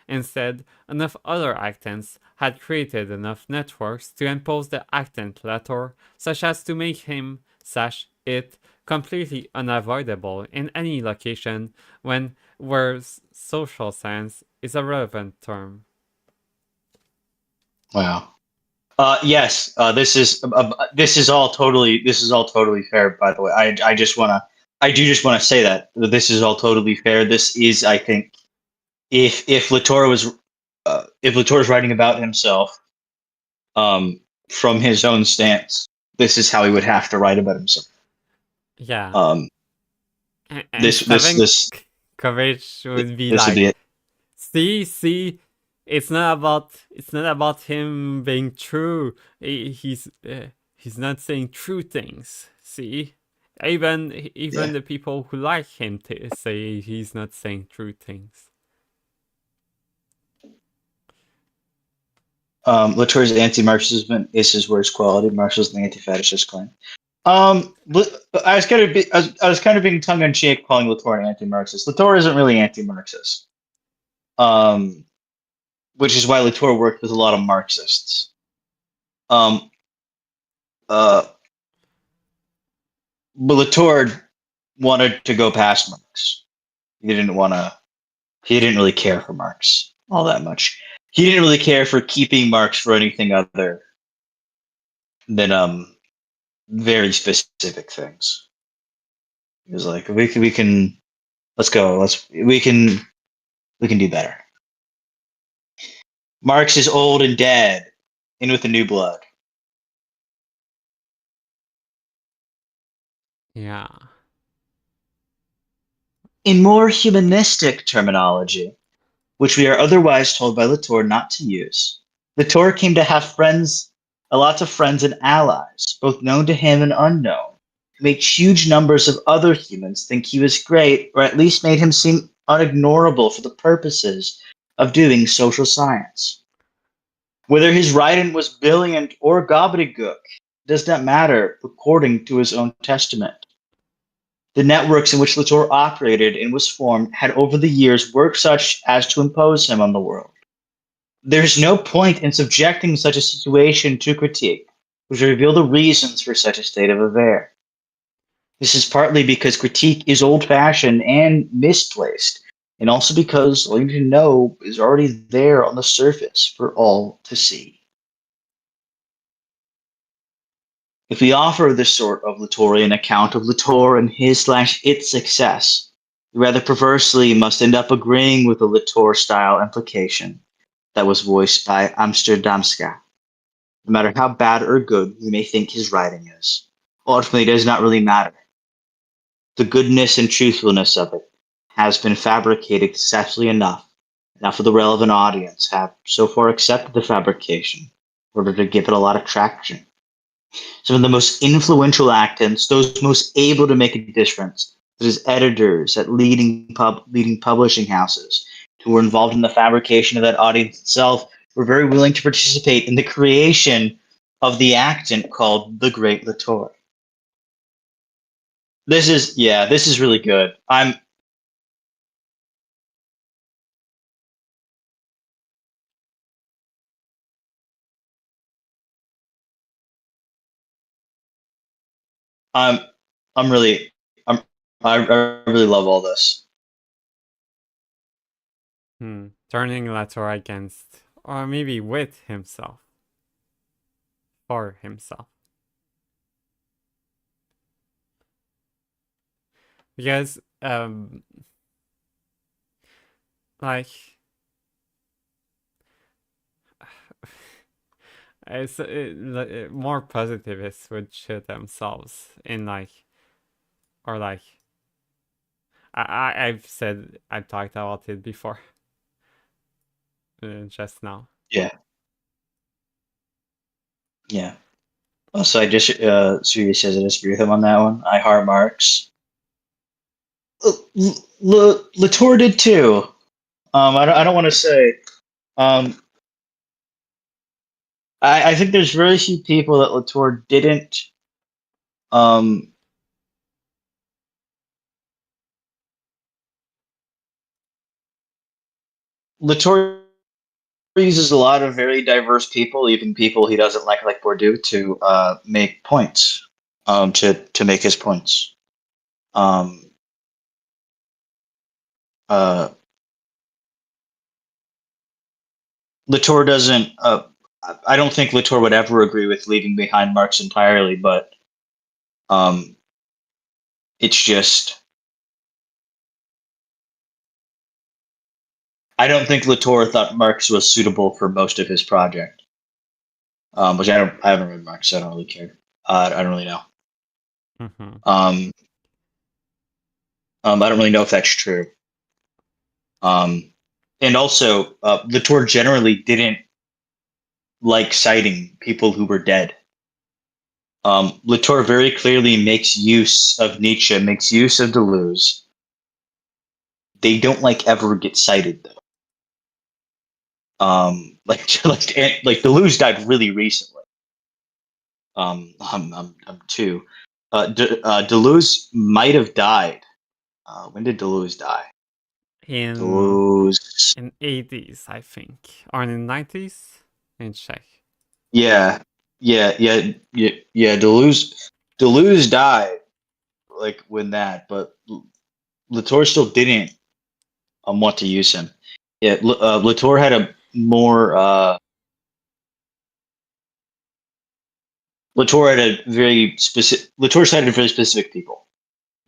Instead, enough other actants had created enough networks to impose the actant Latour, such as to make him slash it completely unavoidable in any location when where social science is a relevant term. Wow. Yes. This is all totally fair. By the way, I do just wanna say that this is all totally fair. This is, I think, if Latour was if Latour's writing about himself, um, from his own stance, this is how he would have to write about himself. Yeah. Um, And this this Seven this coverage would be this would like, be it. see, it's not about him being true. He's not saying true things. See, even Yeah. the people who like him say he's not saying true things. Latour's anti-Marxism is his worst quality. Marxism, the anti-fetishist claim. I was kind of being tongue in cheek calling Latour an anti-Marxist. Latour isn't really anti-Marxist, um, which is why Latour worked with a lot of Marxists. Um, uh, but Latour wanted to go past Marx. He didn't want to. He didn't really care for Marx all that much. He didn't really care for keeping Marx for anything other than very specific things. He was like, we can let's go. We can do better. Marx is old and dead, in with the new blood. Yeah. In more humanistic terminology, which we are otherwise told by Latour not to use, Latour came to have friends, a lot of friends and allies, both known to him and unknown, who made huge numbers of other humans think he was great, or at least made him seem unignorable for the purposes of doing social science. Whether his writing was brilliant or gobbledygook does not matter, according to his own testament. The networks in which Latour operated and was formed had over the years worked such as to impose him on the world. There is no point in subjecting such a situation to critique, which would reveal the reasons for such a state of affairs. This is partly because critique is old fashioned and misplaced, and also because all you need to know is already there on the surface for all to see. If we offer this sort of Latourian account of Latour and his/its success, we rather perversely must end up agreeing with the Latour-style implication that was voiced by Amsterdamska. No matter how bad or good we may think his writing is, ultimately it does not really matter. The goodness and truthfulness of it has been fabricated successfully enough, enough of the relevant audience have so far accepted the fabrication in order to give it a lot of traction. Some of the most influential actants, those most able to make a difference, such as editors at leading publishing houses, who were involved in the fabrication of that audience itself, were very willing to participate in the creation of the actant called the Great Latour. This is really good. I'm I'm really I'm I really love all this. Turning Latour against, or maybe with himself, for himself. Because, like, more positivists would shoot themselves in, like, or like, I've talked about it before, just now. Yeah, yeah. Also, I just Suri says I disagree with him on that one. I heart Marx. Latour did too. I don't want to say. Um, I think there's very few people that Latour didn't. Um, Latour uses a lot of very diverse people, even people he doesn't like Bourdieu, to make points. To make his points. Um, uh, Latour doesn't. I don't think Latour would ever agree with leaving behind Marx entirely, but um, it's just. I don't think Latour thought Marx was suitable for most of his project. Which I don't. I haven't read Marx, so I don't really care. I don't really know. Mm-hmm. Um, I don't really know if that's true. Um, and also, Latour generally didn't like citing people who were dead. Latour very clearly makes use of Nietzsche, makes use of Deleuze. They don't like ever get cited though. Like Deleuze died really recently. I'm two. Deleuze might have died. When did Deleuze die? In Deleuze. in 80s, I think, or in the 90s. In check. Yeah, yeah. Deleuze died like when that, but Latour still didn't want to use him. Yeah, Latour had a more. Latour had a very specific. Latour cited very specific people.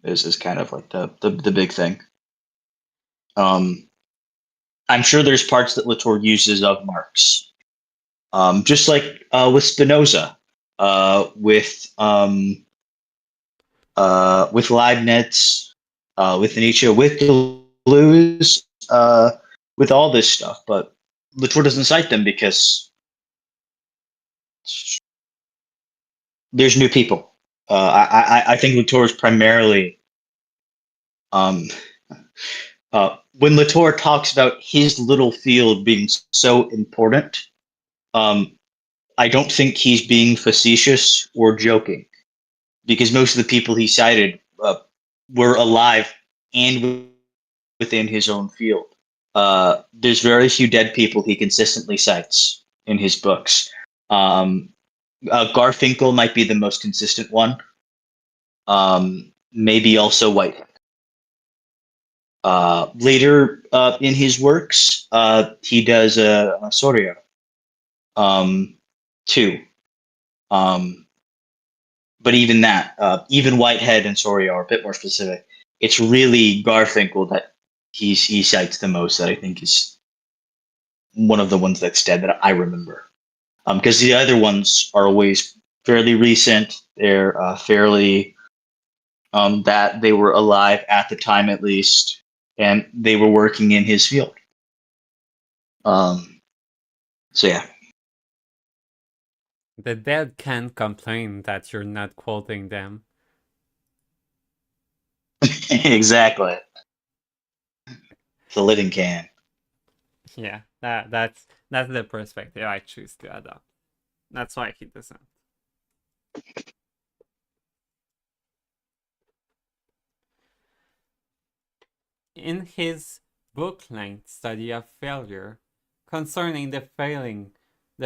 Is kind of like the big thing. Um, I'm sure there's parts that Latour uses of Marx, just like with Spinoza, with Leibniz, with Nietzsche, with Deleuze, with all this stuff. But Latour doesn't cite them because there's new people. I think Latour is primarily um, when Latour talks about his little field being so important. Um, I don't think he's being facetious or joking because most of the people he cited were alive and within his own field. There's very few dead people he consistently cites in his books. Um, Garfinkel might be the most consistent one. Maybe also Whitehead. Later in his works, he does Soria too. Um, but even that, even Whitehead and Soria are a bit more specific. It's really Garfinkel that he cites the most. That I think is one of the ones that's dead that I remember. Because the other ones are always fairly recent. They're fairly that they were alive at the time at least, and they were working in his field. Um, so yeah, The dead can't complain that you're not quoting them. exactly. The living can. Yeah, that's the perspective I choose to adopt. That's why he doesn't. In his book-length study of failure, concerning the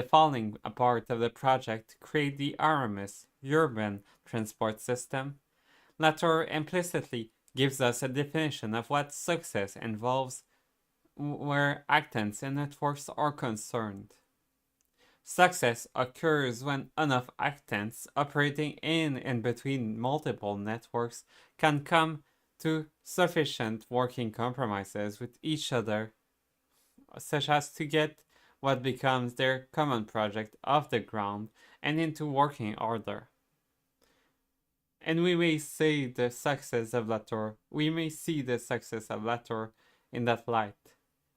falling apart of the project to create the Aramis urban transport system, Latour implicitly gives us a definition of what success involves where actants and networks are concerned. Success occurs when enough actants operating in and between multiple networks can come to sufficient working compromises with each other, such as to get what becomes their common project off the ground and into working order. And we may see the success of Latour in that light.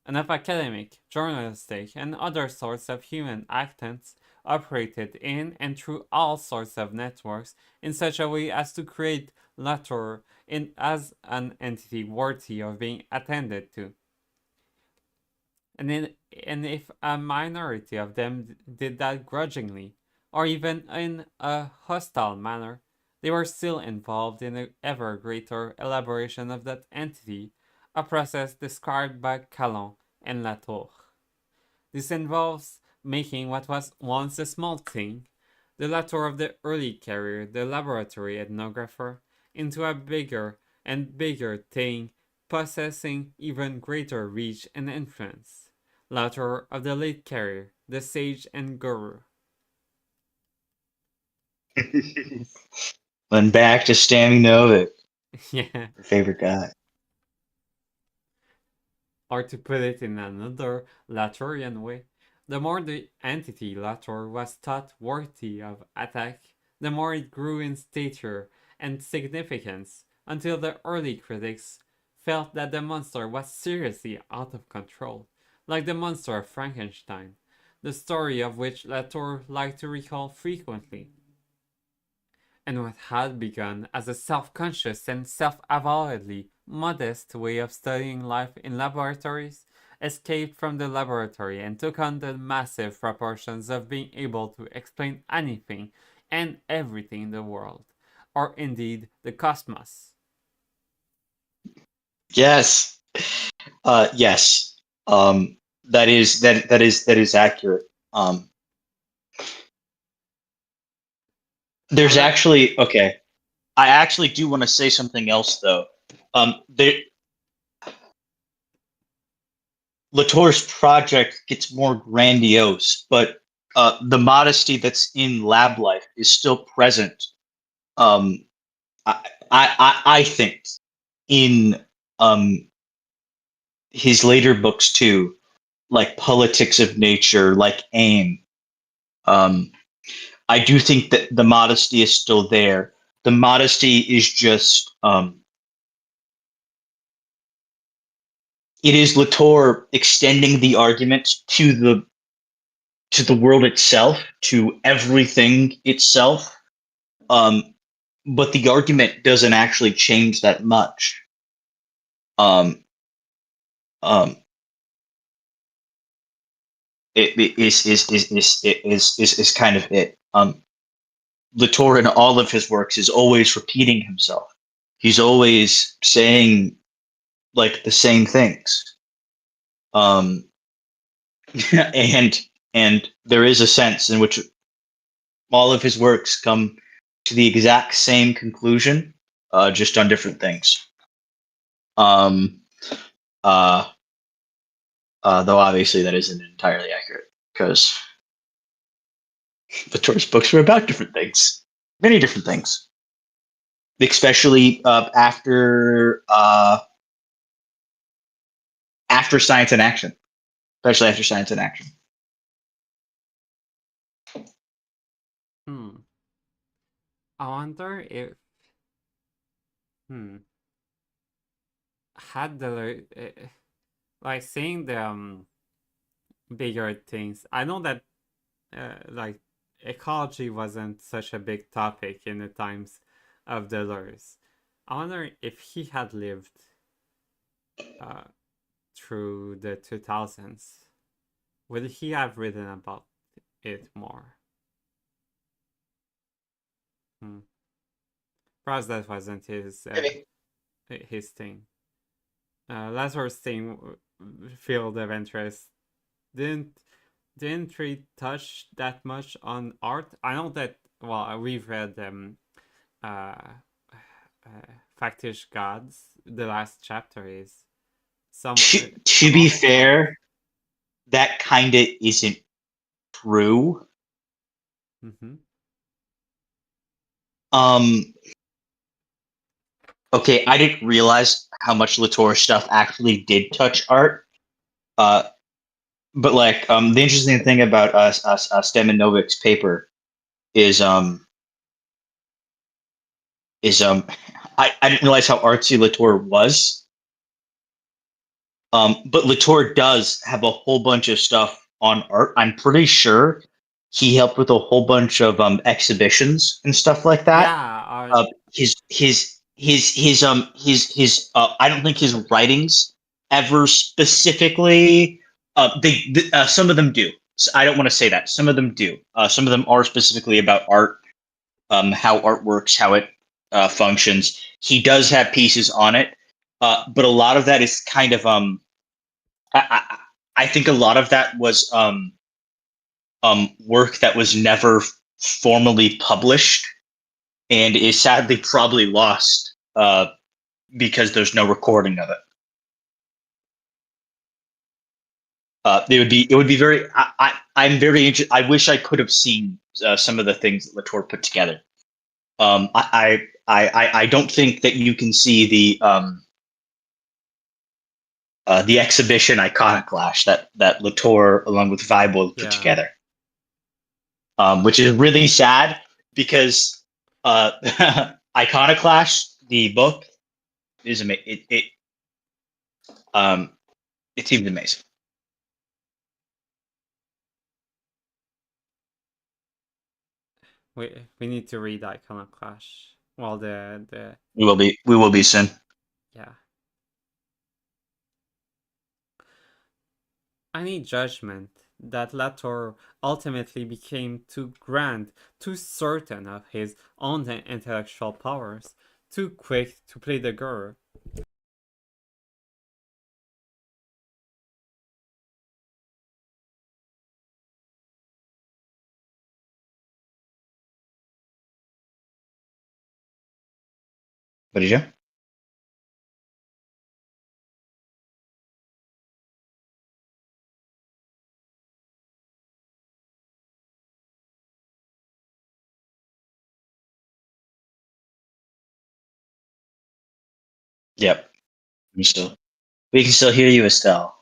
Enough academic, journalistic, and other sorts of human actants operated in and through all sorts of networks in such a way as to create Latour as an entity worthy of being attended to. And if a minority of them did that grudgingly, or even in a hostile manner, they were still involved in the ever greater elaboration of that entity, a process described by Calon and Latour. This involves making what was once a small thing, the Latour of the early career, the laboratory ethnographer, into a bigger and bigger thing, possessing even greater reach and influence. Latour of the late career, the sage and guru. Then back to Stammy Novik, Yeah. your favorite guy. Or to put it in another Latourian way, the more the entity Latour was thought worthy of attack, the more it grew in stature and significance, until the early critics felt that the monster was seriously out of control, like the monster of Frankenstein, the story of which Latour liked to recall frequently. And what had begun as a self-conscious and self-avowedly modest way of studying life in laboratories escaped from the laboratory and took on the massive proportions of being able to explain anything and everything in the world, or indeed the cosmos. Yes. Yes. That is accurate. There's However, actually okay. I actually do want to say something else though. The Latour's project gets more grandiose, but the modesty that's in lab life is still present. Um, I think in um, his later books too, like Politics of Nature, like Aim. Um, I do think that the modesty is still there. The modesty is just it is Latour extending the argument to the world itself, to everything itself. Um, but the argument doesn't actually change that much. Um, um, it is kind of it. Latour in all of his works is always repeating himself. He's always saying like the same things. Um, and there is a sense in which all of his works come to the exact same conclusion, just on different things. Um, uh, though obviously that isn't entirely accurate because the tourist books were about different things, many different things, especially after Science and Action, especially after Science and Action. hmm, I wonder if hmm, had the like seeing the bigger things. I know that like ecology wasn't such a big topic in the times of Deleuze. I wonder if he had lived uh, through the 2000s, would he have written about it more? Hmm. Perhaps that wasn't Maybe. his thing. Lazarus' thing, field of interest, didn't didn't really touch that much on art. I know that we've read uh, Factish Gods. The last chapter is To be almost art. fair, that kind of isn't true. Mm-hmm. Um, okay, I didn't realize how much Latour stuff actually did touch art. Uh, but like, the interesting thing about Stemanovik's paper is is I didn't realize how artsy Latour was. But Latour does have a whole bunch of stuff on art. I'm pretty sure He helped with a whole bunch of exhibitions and stuff like that. Yeah, Uh, his I don't think his writings ever specifically some of them do. So I don't want to say that. Some of them do. Some of them are specifically about art, how art works, how it functions. He does have pieces on it, but a lot of that is kind of I think a lot of that was work that was never formally published and is sadly probably lost because there's no recording of it. It would be very. I'm very interested. I wish I could have seen some of the things that Latour put together. I don't think that you can see the exhibition Iconoclash that Latour along with Weibull put yeah. together, which is really sad because Iconoclash, the book, is amazing. It seems amazing. We need to read Iconoclash. Well, the We will be soon. yeah. Any judgment that Latour ultimately became too grand, too certain of his own intellectual powers, too quick to play the girl. What did you? Yep. We can still hear you, Estelle.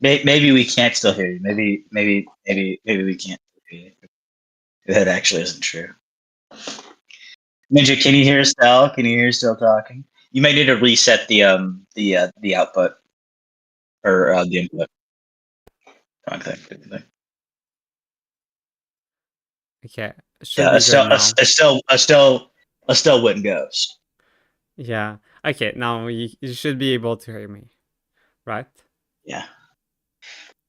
Maybe we can't still hear you. Maybe we can't hear you. That actually isn't true. Ninja, can you hear Estelle? Can you hear Estelle talking? You might need to reset the output or the input. Wrong thing. Good thing. Okay, should Yeah, be good now. Estelle wouldn't ghost. Yeah. Okay, now you should be able to hear me, right? Yeah.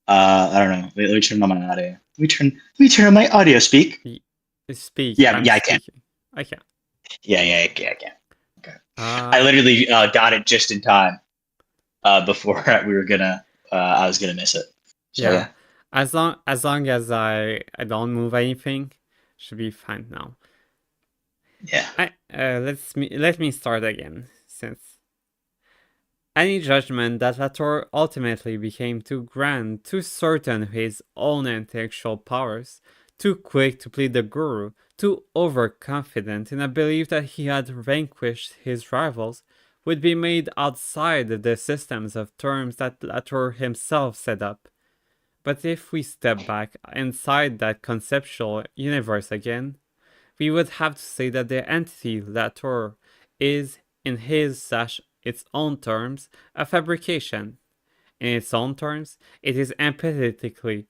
I don't know. Let me turn on my audio. Let me turn on my audio speak. Speak. Yeah, I'm yeah, I can. speaking. I can. Yeah, I can. Okay. I Uh, literally got it just in time before I was gonna miss it. So yeah. yeah. As long as I don't move anything, should be fine now. Yeah. Let me start again, since any judgment that Latour ultimately became too grand, too certain of his own intellectual powers, too quick to plead the guru, too overconfident in a belief that he had vanquished his rivals, would be made outside the systems of terms that Latour himself set up. But if we step back inside that conceptual universe again, we would have to say that the entity Latour is, in his/its own terms, a fabrication. In its own terms, it is empathically,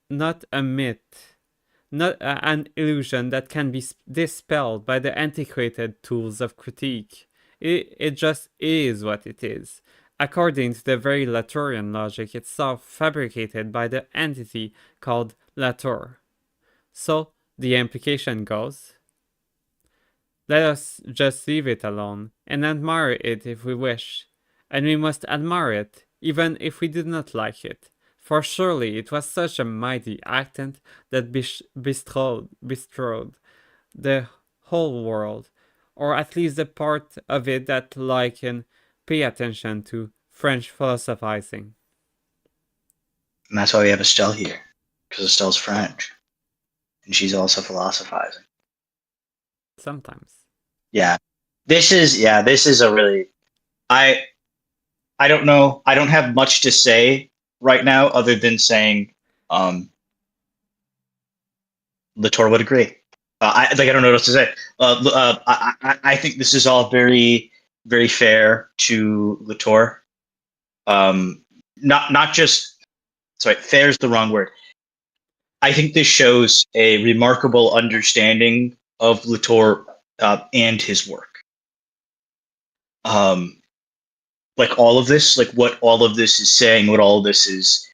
not a myth, not an illusion that can be dispelled by the antiquated tools of critique. It just is what it is, according to the very Latourian logic itself fabricated by the entity called Latour. So, the implication goes, let us just leave it alone and admire it if we wish. And we must admire it, even if we did not like it. For surely it was such a mighty accent that bestrode the whole world, or at least the part of it that can pay attention to French philosophizing. And that's why we have Estelle here, because Estelle's French, and she's also philosophizing. Sometimes. Yeah, this is a really I I don't know. I don't have much to say right now, other than saying Latour would agree. I don't know what else to say. I think this is all very fair to Latour. Um, not just sorry, fair is the wrong word. I think this shows a remarkable understanding of Latour and his work. Like all of this, like what all of this is saying, what all of this is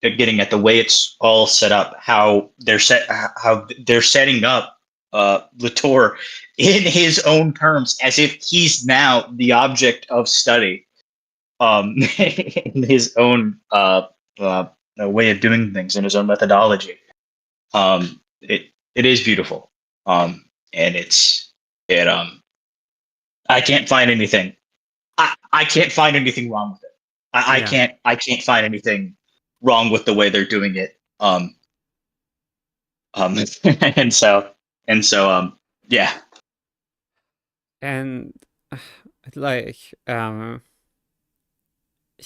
getting at the way it's all set up, how they're setting up Latour in his own terms, as if he's now the object of study, in his own way of doing things, in his own methodology. It is beautiful, and it I can't find anything. I can't find anything wrong with it. Yeah. I can't find anything wrong with the way they're doing it. Um, and so yeah, And like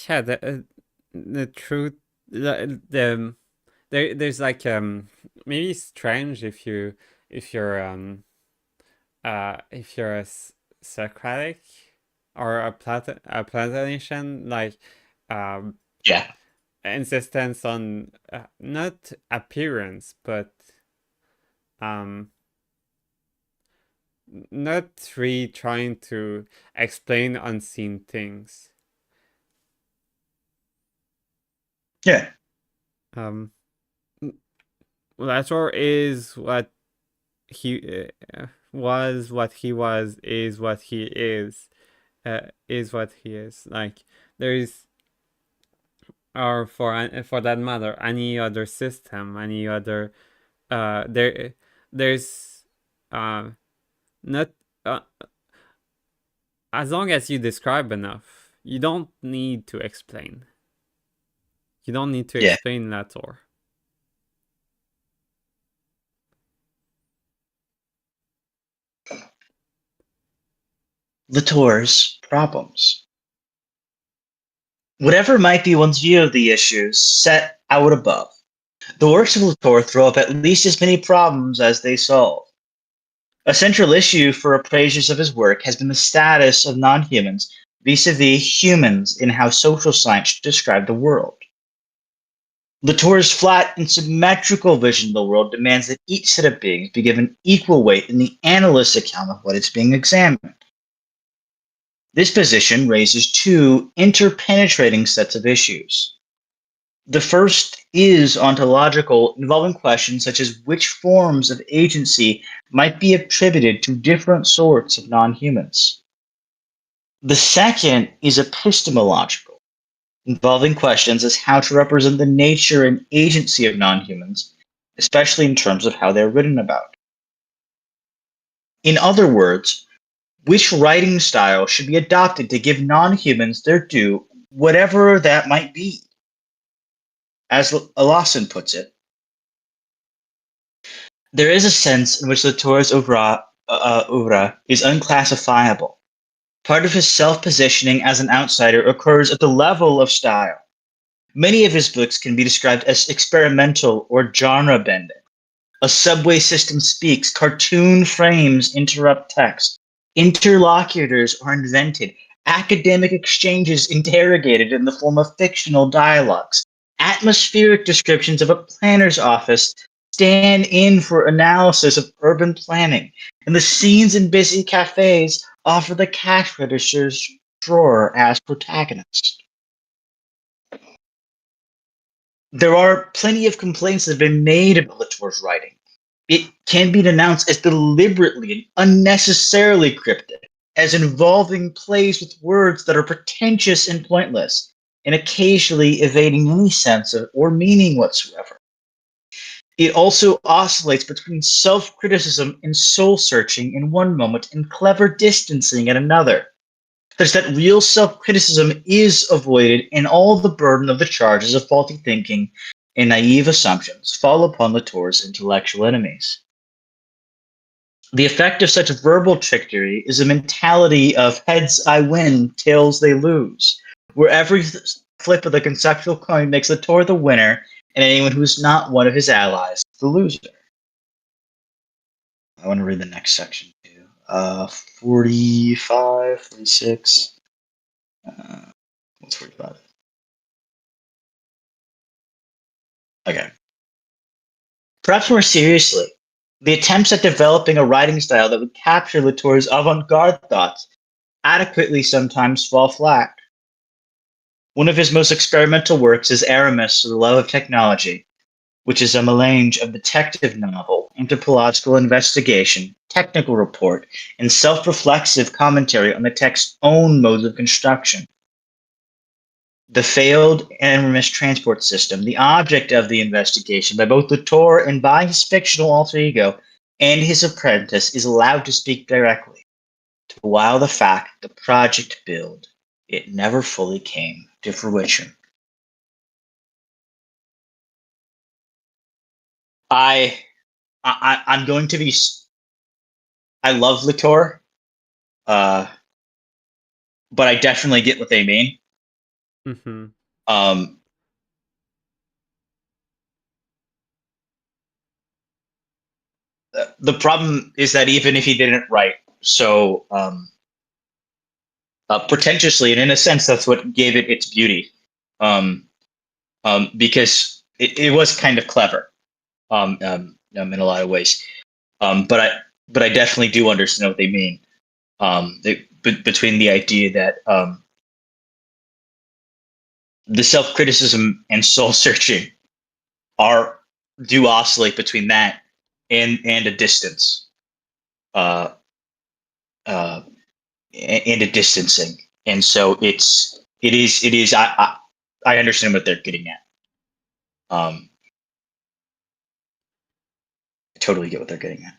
yeah, the truth, there's like maybe strange if you're Socratic or a Platonician, like um yeah, insistence on not appearance but um not really trying to explain unseen things. yeah. um Lator is what he was, what he was, is what he is. Like there is, or for that matter, any other system, any other there's uh not as long as you describe enough, you don't need to explain. You don't need to Yeah. explain Lator. Latour's problems. Whatever might be one's view of the issues set out above, the works of Latour throw up at least as many problems as they solve. A central issue for appraisers of his work has been the status of non-humans vis-a-vis humans in how social science should describe the world. Latour's flat and symmetrical vision of the world demands that each set of beings be given equal weight in the analyst's account of what is being examined. This position raises two interpenetrating sets of issues. The first is ontological, involving questions such as which forms of agency might be attributed to different sorts of non-humans. The second is epistemological, involving questions as how to represent the nature and agency of non-humans, especially in terms of how they're written about. In other words, which writing style should be adopted to give non-humans their due, whatever that might be. As Lawson puts it, there is a sense in which Latour's oeuvre is unclassifiable. Part of his self-positioning as an outsider occurs at the level of style. Many of his books can be described as experimental or genre-bending. A subway system speaks, cartoon frames interrupt text, interlocutors are invented, academic exchanges interrogated in the form of fictional dialogues, atmospheric descriptions of a planner's office stand in for analysis of urban planning, and the scenes in busy cafes offer the cash register's drawer as protagonist. There are plenty of complaints that have been made about Latour's writing. It can be denounced as deliberately and unnecessarily cryptic, as involving plays with words that are pretentious and pointless, and occasionally evading any sense of or meaning whatsoever. It also oscillates between self-criticism and soul-searching in one moment and clever distancing at another, such that real self-criticism is avoided and all the burden of the charges of faulty thinking and naive assumptions fall upon Latour's intellectual enemies. The effect of such verbal trickery is a mentality of heads I win, tails they lose, where every flip of the conceptual coin makes Latour the winner and anyone who's not one of his allies the loser. I want to read the next section too. 45, 46. What's 45? Okay. Perhaps more seriously, the attempts at developing a writing style that would capture Latour's avant-garde thoughts adequately sometimes fall flat. One of his most experimental works is Aramis, The Love of Technology, which is a melange of detective novel, anthropological investigation, technical report, and self-reflexive commentary on the text's own modes of construction. The failed Aramis transport system, the object of the investigation by both Latour and by his fictional alter ego and his apprentice, is allowed to speak directly, while the fact the project build, it never fully came to fruition. I, I'm going to be. I love Latour, uh, but I definitely get what they mean. Mm-hmm. Um, the problem is that even if he didn't write so pretentiously, and in a sense, that's what gave it its beauty, um, because it was kind of clever in a lot of ways. But I definitely do understand what they mean. Between the idea that the self criticism and soul searching are do oscillate between that and a distance, uh, uh, and a distancing, and so it is. I understand what they're getting at. Um, I totally get what they're getting at.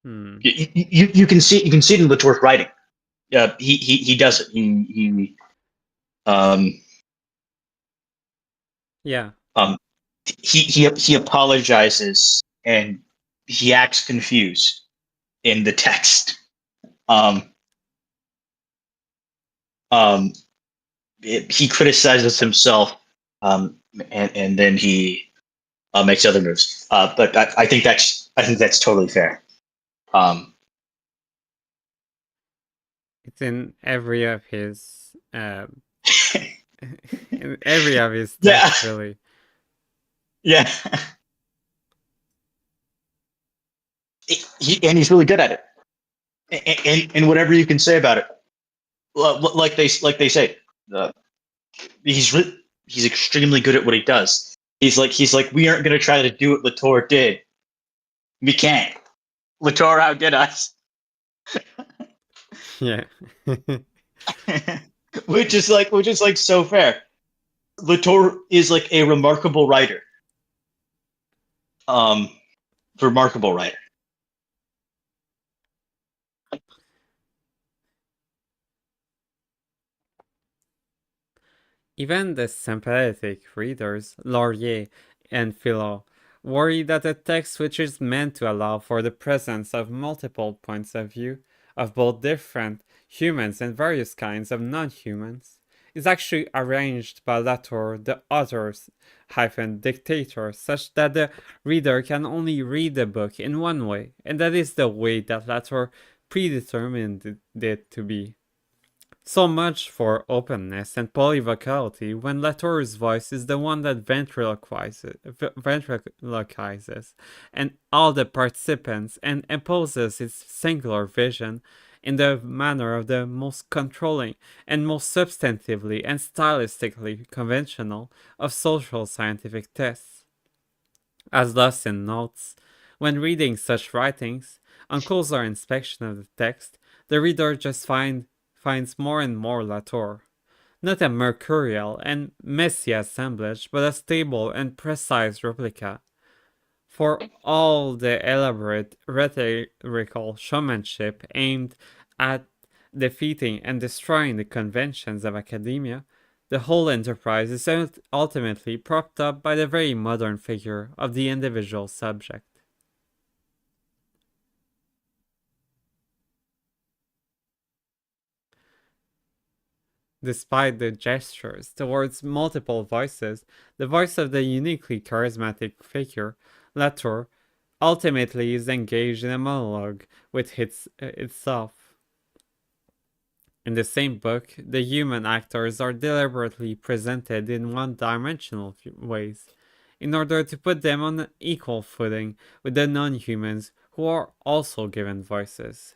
Hmm. You can see it in Latour's writing. He does it. Um, Yeah. um, he apologizes and he acts confused in the text. Um, um, he criticizes himself, and then he makes other moves. But I think that's totally fair. Um, It's in every of his in every of his yeah, texts, really. yeah. And he's really good at it. And whatever you can say about it, like they say, uh, he's he's extremely good at what he does. He's like we aren't going to try to do what Latour did. We can't. Latour outdid us, Yeah. which is like so fair. Latour is like a remarkable writer. Um, remarkable writer. Even the sympathetic readers, Laurier and Philo, worry that a text which is meant to allow for the presence of multiple points of view of both different humans and various kinds of non-humans is actually arranged by Latour, the author's dictator, such that the reader can only read the book in one way, and that is the way that Latour predetermined it to be. So much for openness and polyvocality when Latour's voice is the one that ventriloquizes and all the participants and imposes its singular vision in the manner of the most controlling and most substantively and stylistically conventional of social scientific tests. As Dustin notes, when reading such writings, on closer inspection of the text, the reader just finds more and more Latour. Not a mercurial and messy assemblage, but a stable and precise replica. For all the elaborate rhetorical showmanship aimed at defeating and destroying the conventions of academia, the whole enterprise is ultimately propped up by the very modern figure of the individual subject. Despite the gestures towards multiple voices, the voice of the uniquely charismatic figure, Latour, ultimately is engaged in a monologue with itself. In the same book, the human actors are deliberately presented in one-dimensional ways, in order to put them on an equal footing with the non-humans who are also given voices.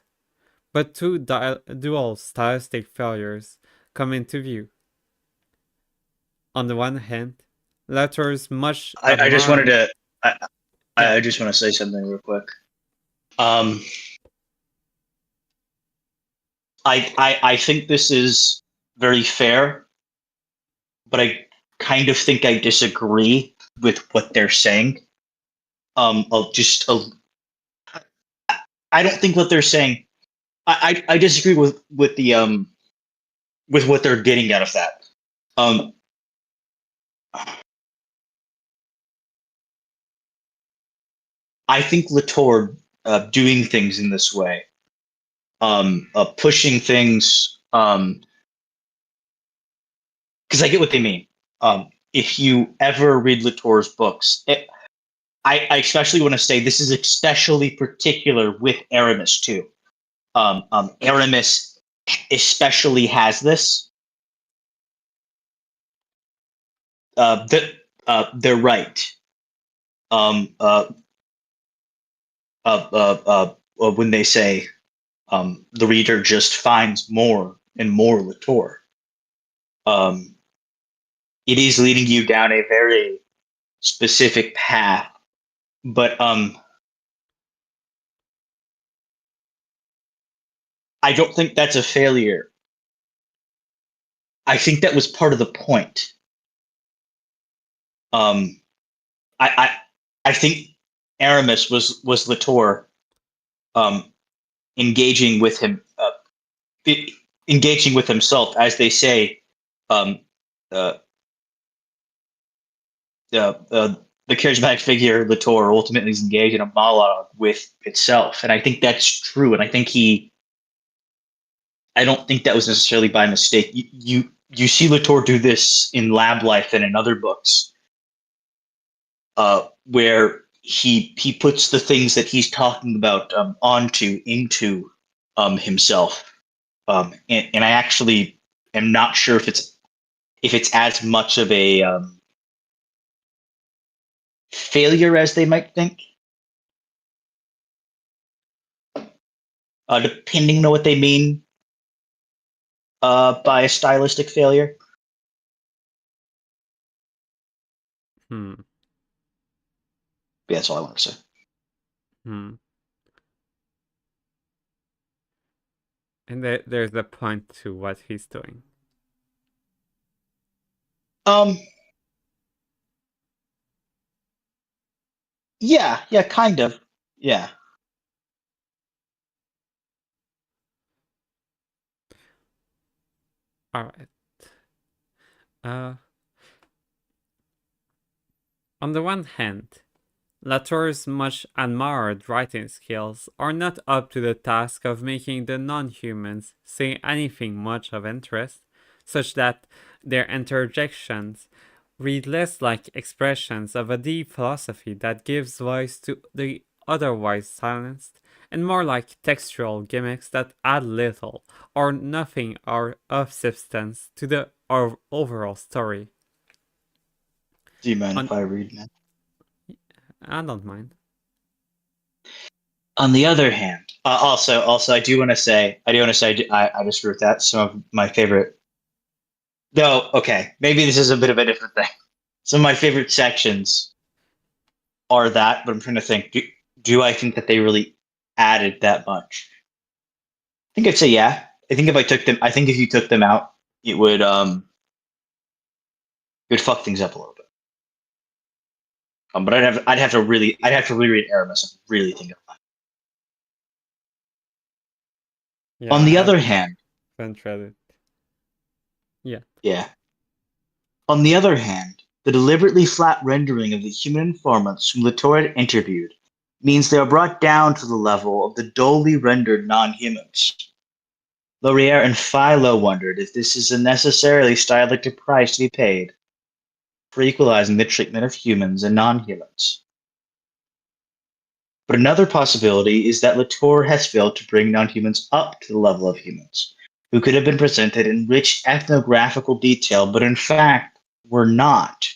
But two dual stylistic failures come into view. On the one hand, Latour's much I just wanted admired. to. Yeah. I just want to say something real quick. Um, I think this is very fair, but I kind of think I disagree with what they're saying. I'll just I don't think what they're saying. I disagree with the with what they're getting out of that. Um, I think Latour doing things in this way, pushing things, because I get what they mean. If you ever read Latour's books, I especially want to say this is especially particular with Aramis too. Aramis especially has this. They're right. Um, uh, when they say the reader just finds more and more Latour, um, it is leading you down a very specific path. But I don't think that's a failure. I think that was part of the point. Um, I I think Aramis was Latour um, engaging with him, engaging with himself, as they say. Um, uh, the charismatic figure Latour ultimately is engaged in a monologue with itself, and I think that's true. And I don't think that was necessarily by mistake. You see Latour do this in Lab Life and in other books, where he puts the things that he's talking about onto into himself, and I actually am not sure if it's as much of a failure as they might think, depending on what they mean by a stylistic failure. Hmm. Yeah, that's all I want to say. Hmm. And there's a point to what he's doing. Um, yeah, kind of. Yeah. All right. Uh, on the one hand, Latour's much admired writing skills are not up to the task of making the non-humans say anything much of interest, such that their interjections read less like expressions of a deep philosophy that gives voice to the otherwise silenced, and more like textual gimmicks that add little or nothing or of substance to the overall story. Do you mind if On, I read now? I don't mind. On the other hand, also, I do want to say, I disagree with that. Some of my favorite, though, okay, maybe this is a bit of a different thing. Some of my favorite sections are that, but I'm trying to think, do I think that they really added that much? I think I'd say yeah. I think if you took them out, it would fuck things up a little bit. But I'd have to reread Aramis and really think about it. Yeah, On I the other hand, haven't read it. Yeah. yeah. On the other hand, the deliberately flat rendering of the human informants whom Latour had interviewed means they are brought down to the level of the dully rendered non-humans. Laurier and Philo wondered if this is a necessarily stylistic price to be paid for equalizing the treatment of humans and non-humans. But another possibility is that Latour has failed to bring non-humans up to the level of humans, who could have been presented in rich ethnographical detail, but in fact were not.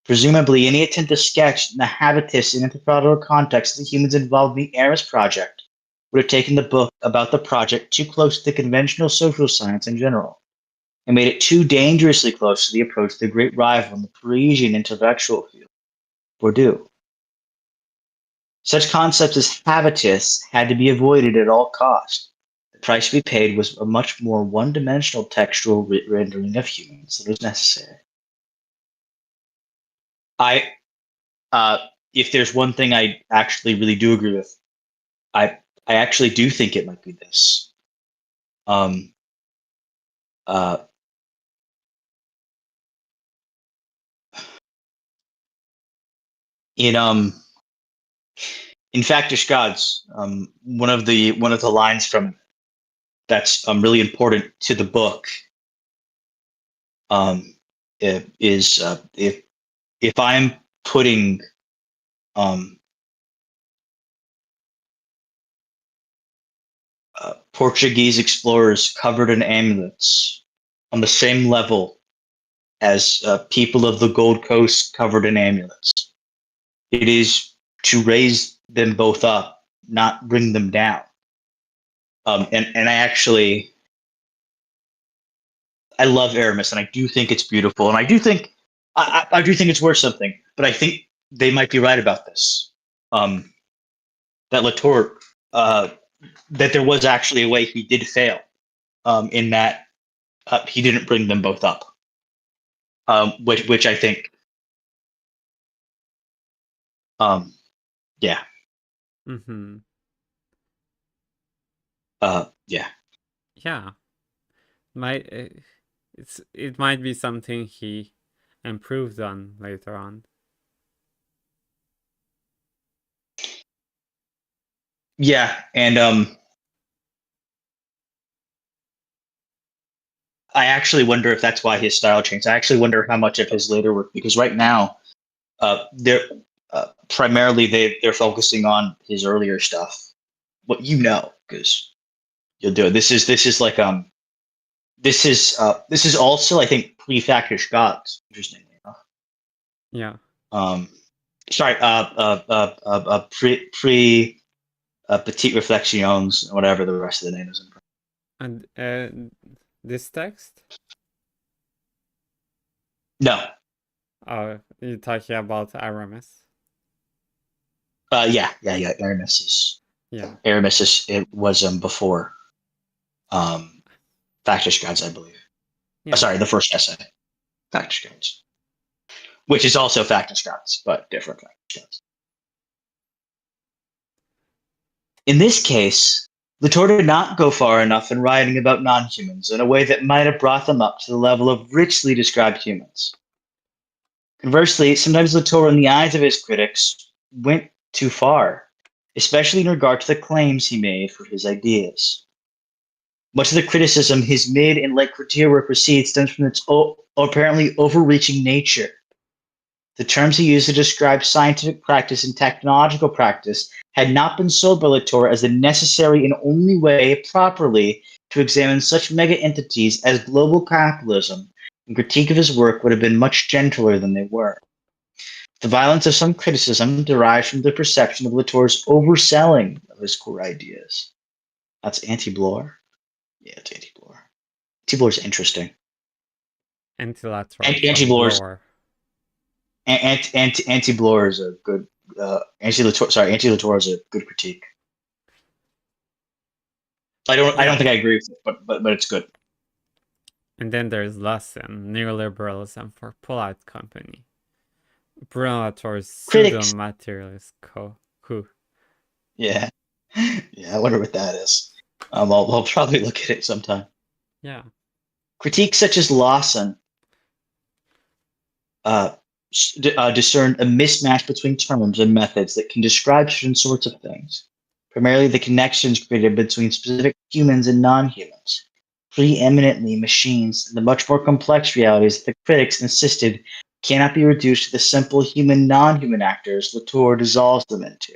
Presumably, any attempt to sketch the habitus and anthropological context of the humans involved in the Eris project would have taken the book about the project too close to conventional social science in general, and made it too dangerously close to the approach of the great rival in the Parisian intellectual field, Bordeaux. Such concepts as habitus had to be avoided at all cost. The price to be paid was a much more one-dimensional textual rendering of humans than was necessary. I, if there's one thing I actually really do agree with, I actually do think it might be this. Um, uh, in in Factish Gods, one of the lines from that's really important to the book is if I'm putting um, Portuguese explorers covered in amulets on the same level as people of the Gold Coast covered in amulets. It is to raise them both up, not bring them down. And I love Aramis, and I do think it's beautiful, and I do think I do think it's worth something. But I think they might be right about this. That Latour, that there was actually a way he did fail, in that he didn't bring them both up, which I think, yeah, Mm-hmm. yeah, Yeah. Might it might be something he improved on later on. yeah, and I actually wonder if that's why his style changed. I actually wonder how much of his later work, because right now, they're primarily they're focusing on his earlier stuff. What because you'll do it. This is like this is also, I think, pre-Factish Gods. Interestingly enough. Yeah. Um, sorry, pre Petite Reflexions, whatever the rest of the name is. And this text? No, Oh, you're talking about Aramis. yeah. Yeah. Aramis is it was before Factish Gods, I believe. Yeah. Sorry, the first essay, Factish Gods, which is also Factish Gods, but different Factish Gods. In this case, Latour did not go far enough in writing about non-humans in a way that might have brought them up to the level of richly described humans. Conversely, sometimes Latour, in the eyes of his critics, went too far, especially in regard to the claims he made for his ideas. Much of the criticism his mid and late Courtier work received stems from its apparently overreaching nature. The terms he used to describe scientific practice and technological practice had not been sold by Latour as the necessary and only way properly to examine such mega entities as global capitalism, and critique of his work would have been much gentler than they were. The violence of some criticism derives from the perception of Latour's overselling of his core ideas. That's anti-Bloor? Yeah, it's anti-Bloor. Anti-Bloor is interesting. Antilateral from Anti-Bloor's Bloor. Anti-Bloor is a good Anti-Latour is a good critique. I don't think I agree with it, but it's good. And then there's Lesson, Neoliberalism for Polite Company. Bruno Latour's pseudo-materialist coup. Yeah. Yeah, I wonder what that is. I'll probably look at it sometime. Yeah. Critiques such as Lawson discern a mismatch between terms and methods that can describe certain sorts of things, primarily the connections created between specific humans and non-humans, preeminently machines, and the much more complex realities that the critics insisted cannot be reduced to the simple human non-human actors Latour dissolves them into.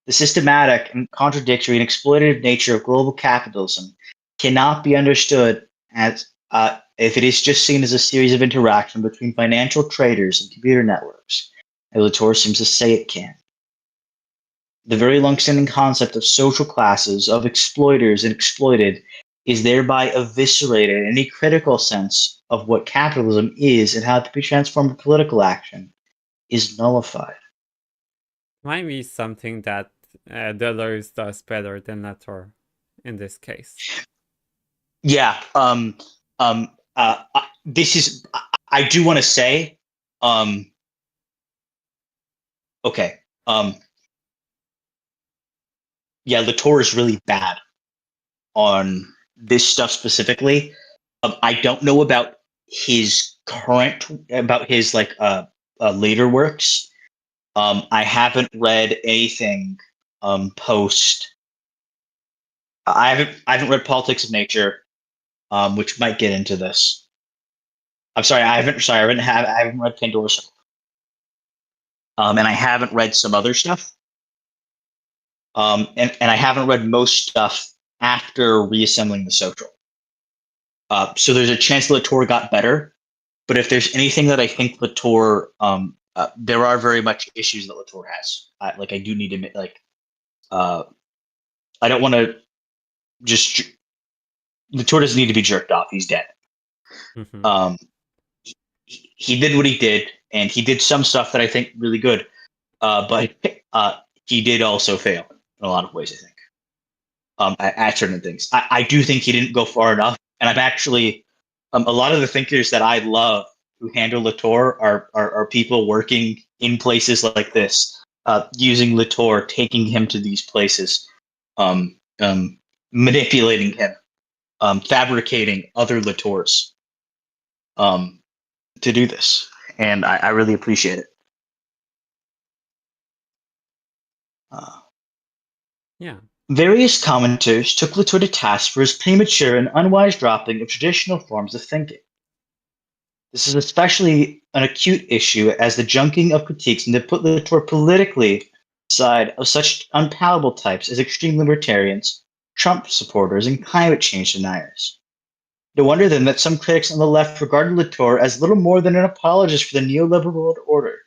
The systematic and contradictory and exploitative nature of global capitalism cannot be understood as if it is just seen as a series of interaction between financial traders and computer networks, as Latour seems to say it can. The very long-standing concept of social classes, of exploiters and exploited, is thereby eviscerated in any critical sense of what capitalism is and how it can be transformed to political action is nullified. Might be something that Deleuze does better than Latour in this case. Yeah. This is. I do want to say. Okay. Yeah, Latour is really bad on this stuff specifically. I don't know about his later works. I haven't read anything post. I haven't read Politics of Nature, which might get into this. I'm sorry, I haven't read Pandora, and I haven't read some other stuff. And I haven't read most stuff after reassembling the social. So there's a chance Latour got better, but if there's anything that I think Latour, there are very much issues that Latour has. I do need to uh, I don't want to just. Latour doesn't need to be jerked off. He's dead. Mm-hmm. Um, he did what he did, and he did some stuff that I think really good. But he did also fail in a lot of ways, I think, at certain things. I do think he didn't go far enough, and I'm actually a lot of the thinkers that I love who handle Latour are people working in places like this, using Latour, taking him to these places, um, manipulating him, fabricating other Latours to do this, and I really appreciate it. Yeah. Various commenters took Latour to task for his premature and unwise dropping of traditional forms of thinking. This is especially an acute issue as the junking of critiques and to put Latour politically side of such unpalatable types as extreme libertarians, Trump supporters, and climate change deniers. No wonder then that some critics on the left regarded Latour as little more than an apologist for the neoliberal world order,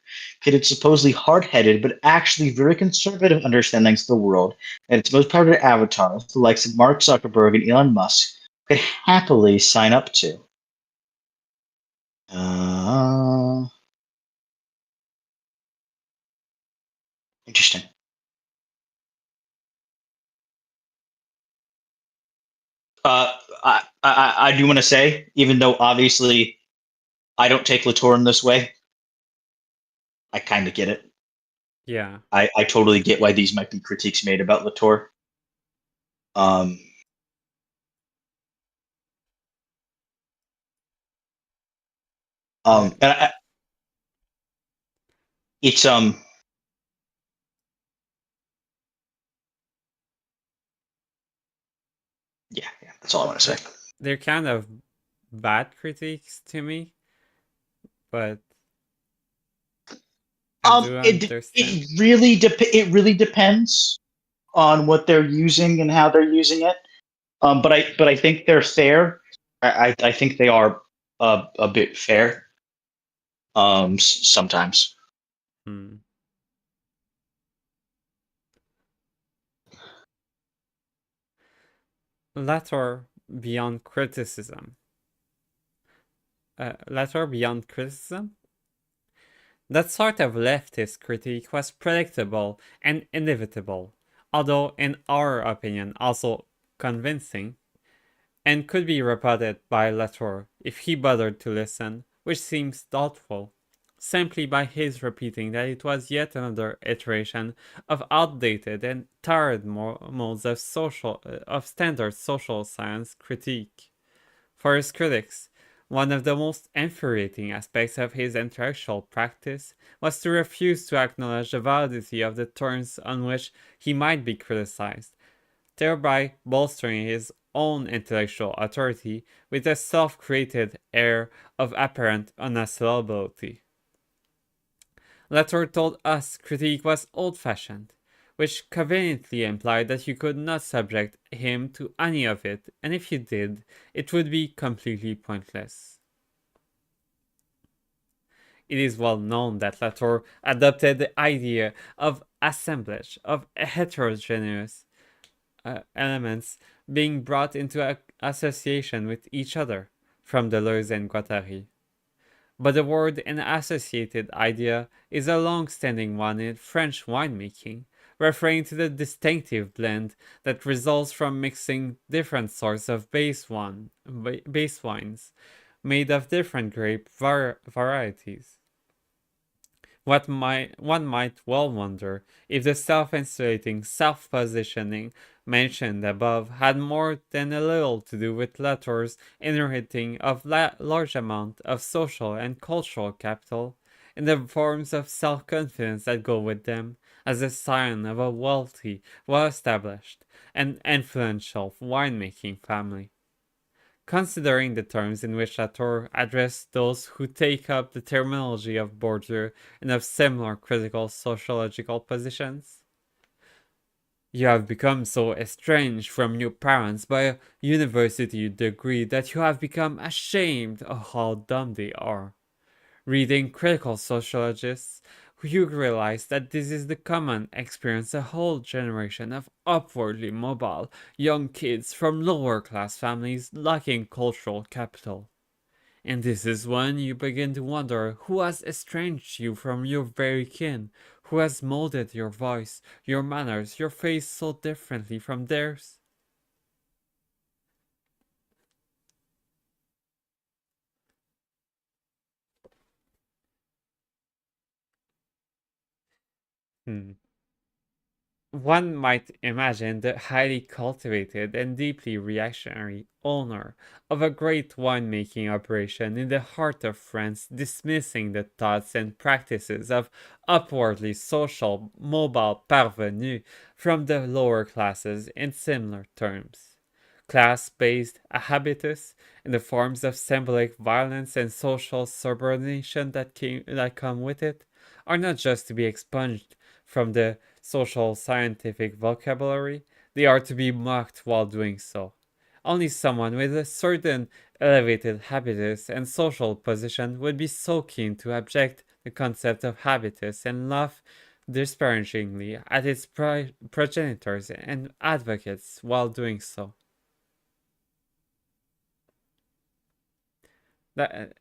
created supposedly hard-headed but actually very conservative understandings of the world, and its most popular avatars, the likes of Mark Zuckerberg and Elon Musk, could happily sign up to. Interesting. I do want to say, even though obviously I don't take Latour in this way, I kind of get it. Yeah. I totally get why these might be critiques made about Latour. Um, Uh, and it's yeah, that's all I want to say. they're kind of bad critiques to me, but I do understand. It really depends on what they're using and how they're using it. But I think they're fair. I think they are a bit fair. Sometimes. Hmm. Latour beyond criticism. Latour beyond criticism? That sort of leftist critique was predictable and inevitable, although in our opinion also convincing, and could be rebutted by Latour if he bothered to listen, which seems doubtful, simply by his repeating that it was yet another iteration of outdated and tired modes of standard social science critique. For his critics, one of the most infuriating aspects of his intellectual practice was to refuse to acknowledge the validity of the terms on which he might be criticized, thereby bolstering his own intellectual authority with a self-created air of apparent unassailability. Latour told us critique was old-fashioned, which conveniently implied that you could not subject him to any of it, and if you did, it would be completely pointless. It is well known that Latour adopted the idea of assemblage of heterogeneous elements being brought into association with each other from Deleuze and Guattari. But the word and associated idea is a long-standing one in French winemaking, referring to the distinctive blend that results from mixing different sorts of base wines made of different grape varieties. One might well wonder if the self-insulating, self-positioning mentioned above had more than a little to do with Latour's inheriting of large amount of social and cultural capital in the forms of self-confidence that go with them as a sign of a wealthy, well-established, and influential winemaking family. Considering the terms in which Latour addressed those who take up the terminology of Bourdieu and of similar critical sociological positions. You have become so estranged from your parents by a university degree that you have become ashamed of how dumb they are. Reading critical sociologists, you realize that this is the common experience of a whole generation of upwardly mobile young kids from lower class families lacking cultural capital. And this is when you begin to wonder who has estranged you from your very kin, who has molded your voice, your manners, your face so differently from theirs. Hmm. One might imagine the highly cultivated and deeply reactionary owner of a great winemaking operation in the heart of France dismissing the thoughts and practices of upwardly social mobile parvenus from the lower classes in similar terms. Class-based habitus in the forms of symbolic violence and social subordination that come with it are not just to be expunged from the social scientific vocabulary, they are to be mocked while doing so. Only someone with a certain elevated habitus and social position would be so keen to object the concept of habitus and laugh disparagingly at its progenitors and advocates while doing so. That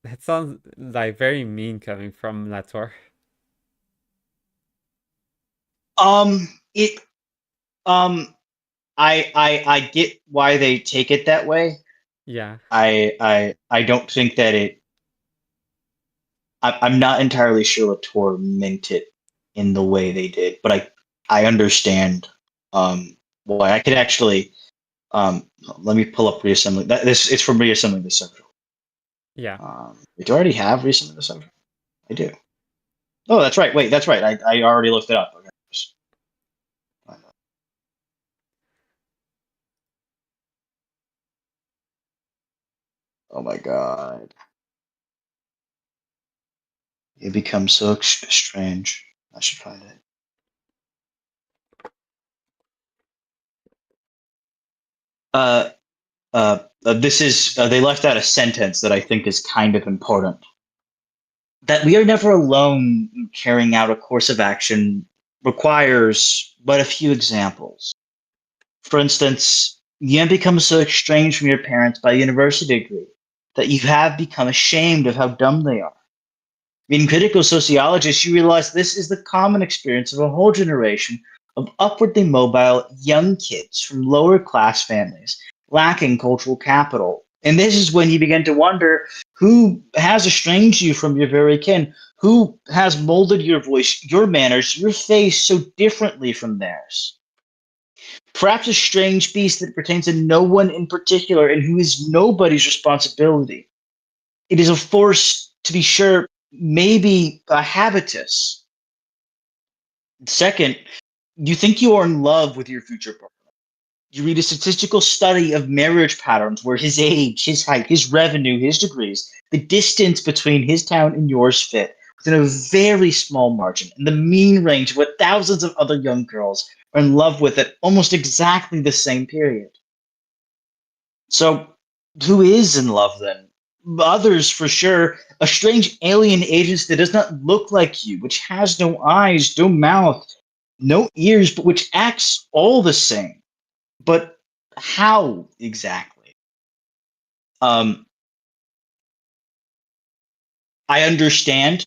that sounds like very mean coming from Latour. It I get why they take it that way. Yeah, I don't think that I'm not entirely sure Latour meant it in the way they did, but I understand why. I could actually let me pull up reassembly. This it's from reassembling the central. yeah. Do I already have reassembling the central? I do. Oh, that's right. Wait, that's right. I already looked it up. Okay. Oh my god. It becomes so strange. I should find it. Uh, this is they left out a sentence that I think is kind of important. That we are never alone in carrying out a course of action requires but a few examples. For instance, you have become so estranged from your parents by a university degree that you have become ashamed of how dumb they are. In critical sociologists, you realize this is the common experience of a whole generation of upwardly mobile young kids from lower class families lacking cultural capital. And this is when you begin to wonder who has estranged you from your very kin, who has molded your voice, your manners, your face so differently from theirs. Perhaps a strange beast that pertains to no one in particular and who is nobody's responsibility. It is a force, to be sure, maybe a habitus. Second, you think you are in love with your future partner. You read a statistical study of marriage patterns where his age, his height, his revenue, his degrees, the distance between his town and yours fit. within a very small margin, in the mean range of what thousands of other young girls are in love with at almost exactly the same period. So, who is in love then? Others, for sure. A strange alien agent that does not look like you, which has no eyes, no mouth, no ears, but which acts all the same. But how exactly? Um, I understand,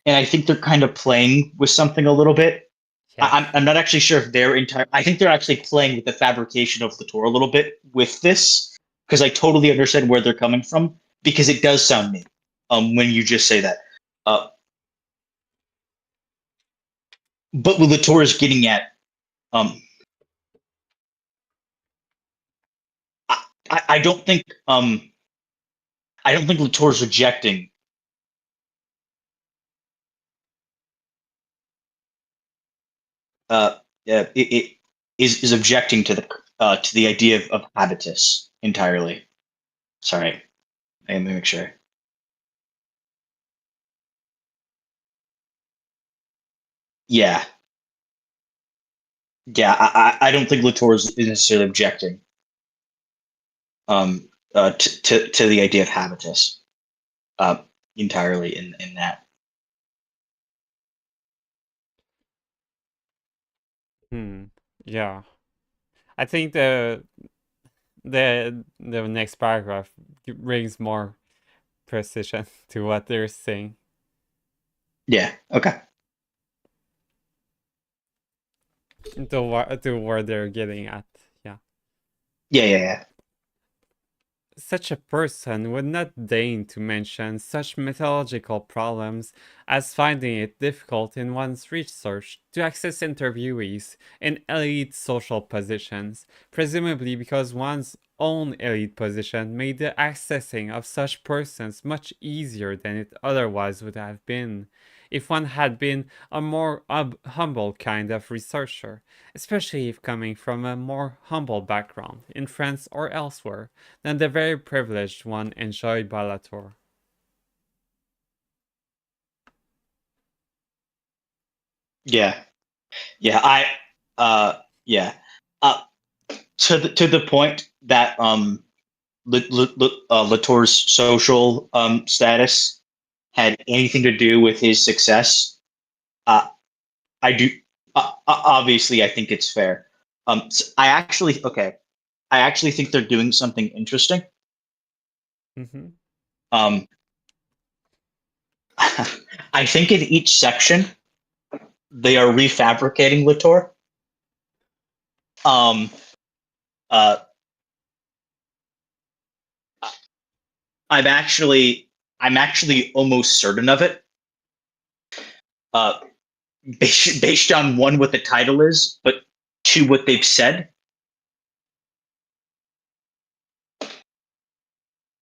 and I think they're kind of playing with something a little bit. Yes. I'm not actually sure if they're entire. I think they're actually playing with the fabrication of the tour a little bit with this, because I totally understand where they're coming from, because it does sound neat. When you just say that, uh, but what the tour is getting at, um, I, I don't think I don't think Latour's rejecting. Yeah, it is objecting to the idea of habitus entirely. Sorry, let me make sure. Yeah, yeah. I don't think Latour is necessarily objecting to the idea of habitus uh, entirely in that. Hmm. Yeah. I think the next paragraph brings more precision to what they're saying, Yeah. Okay. to where they're getting at. Yeah. Yeah. Yeah. Yeah. Such a person would not deign to mention such mythological problems as finding it difficult in one's research to access interviewees in elite social positions, presumably because one's own elite position made the accessing of such persons much easier than it otherwise would have been if one had been a more humble kind of researcher, especially if coming from a more humble background in France or elsewhere than the very privileged one enjoyed by Latour. Yeah. Yeah. Yeah. Uh, to the point that Latour's social status had anything to do with his success. Uh, I do. Obviously, I think it's fair. I actually okay. I actually think they're doing something interesting. Mm-hmm. Um, I think in each section they are refabricating Latour. Um, uh, I'm actually almost certain of it. Uh, based on one what the title is, but two what they've said,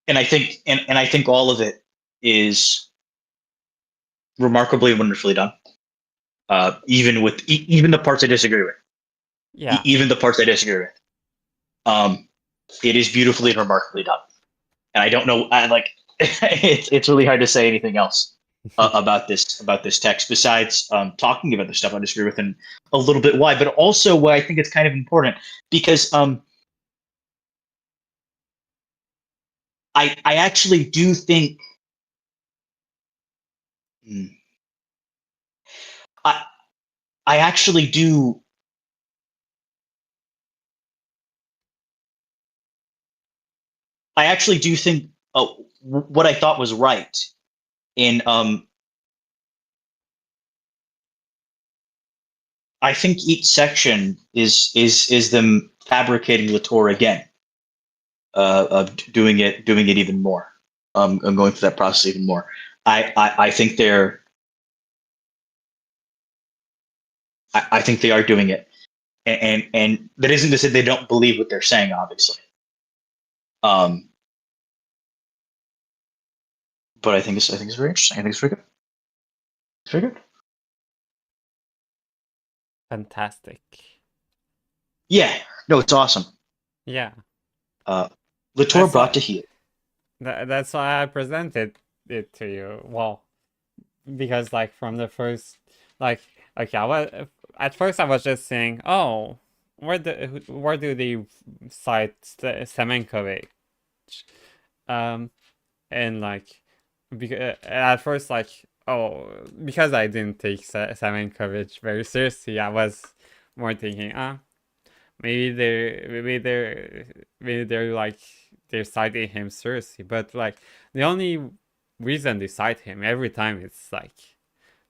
and I think all of it is remarkably wonderfully done. Even with even the parts I disagree with, Yeah. even the parts I disagree with, um, it is beautifully and remarkably done. And I don't know, I like it's really hard to say anything else about this text besides talking about the stuff I disagree with and a little bit why, but also why I think it's kind of important because I actually do think hmm, I I actually do I actually do think what I thought was right in I think each section is them fabricating Latour again, of doing it even more. I'm going through that process even more. I think I think they are doing it, and that isn't to say they don't believe what they're saying, obviously. Um, but I think it's very interesting. I think it's very good. It's very good. Fantastic. Yeah, no, it's awesome. Yeah. Uh, Latour That's brought to why heel. that's why I presented it to you. Well, because like from the first, like, okay, at first I was just saying, oh, where do they cite Semenkovic? Um, and like, at first, like, oh, because I didn't take Semenkovic very seriously, I was more thinking, maybe they're like they're citing him seriously, but like the only reason they cite him every time it's like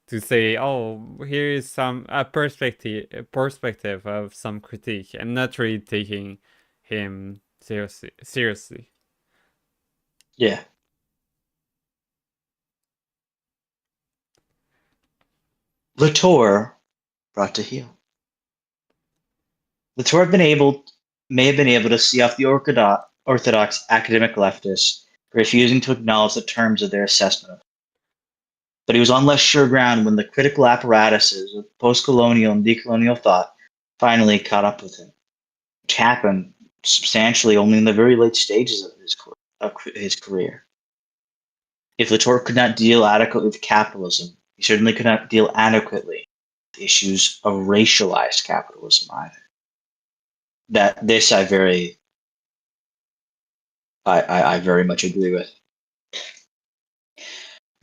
to say, oh, here is some perspective of some critique, and not really taking him seriously. Yeah. Latour brought to heel. Latour may have been able to see off the orthodox academic leftists for refusing to acknowledge the terms of their assessment of it. But he was on less sure ground when the critical apparatuses of post-colonial and decolonial thought finally caught up with him, which happened substantially only in the very late stages of his career. If Latour could not deal adequately with capitalism, he certainly could not deal adequately with issues of racialized capitalism either. That this I very much agree with.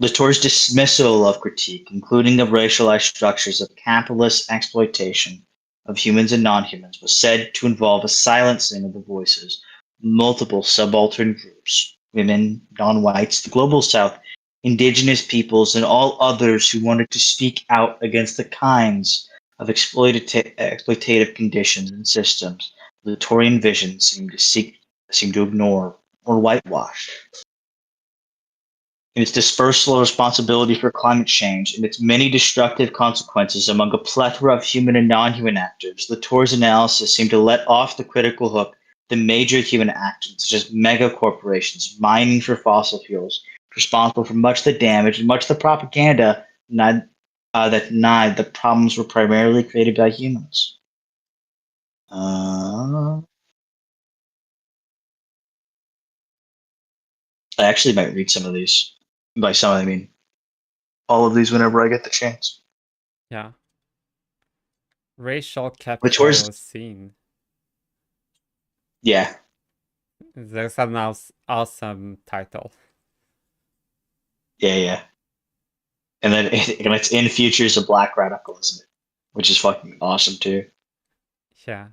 Latour's dismissal of critique, including of racialized structures of capitalist exploitation of humans and non-humans, was said to involve a silencing of the voices of multiple subaltern groups, women, non-whites, the global south, indigenous peoples, and all others who wanted to speak out against the kinds of exploitative conditions and systems Latourian vision seemed to ignore or whitewash. In its dispersal of responsibility for climate change and its many destructive consequences among a plethora of human and non-human actors, Latour's analysis seemed to let off the critical hook the major human actors, such as mega corporations mining for fossil fuels, responsible for much of the damage and much of the propaganda that denied the problems were primarily created by humans. I actually might read some of these. By some, I mean all of these whenever I get the chance. Yeah, racial Latour's, capital scene. yeah, There's an awesome title. yeah. And then and it's in Futures of Black Radicalism, which is fucking awesome too. Yeah.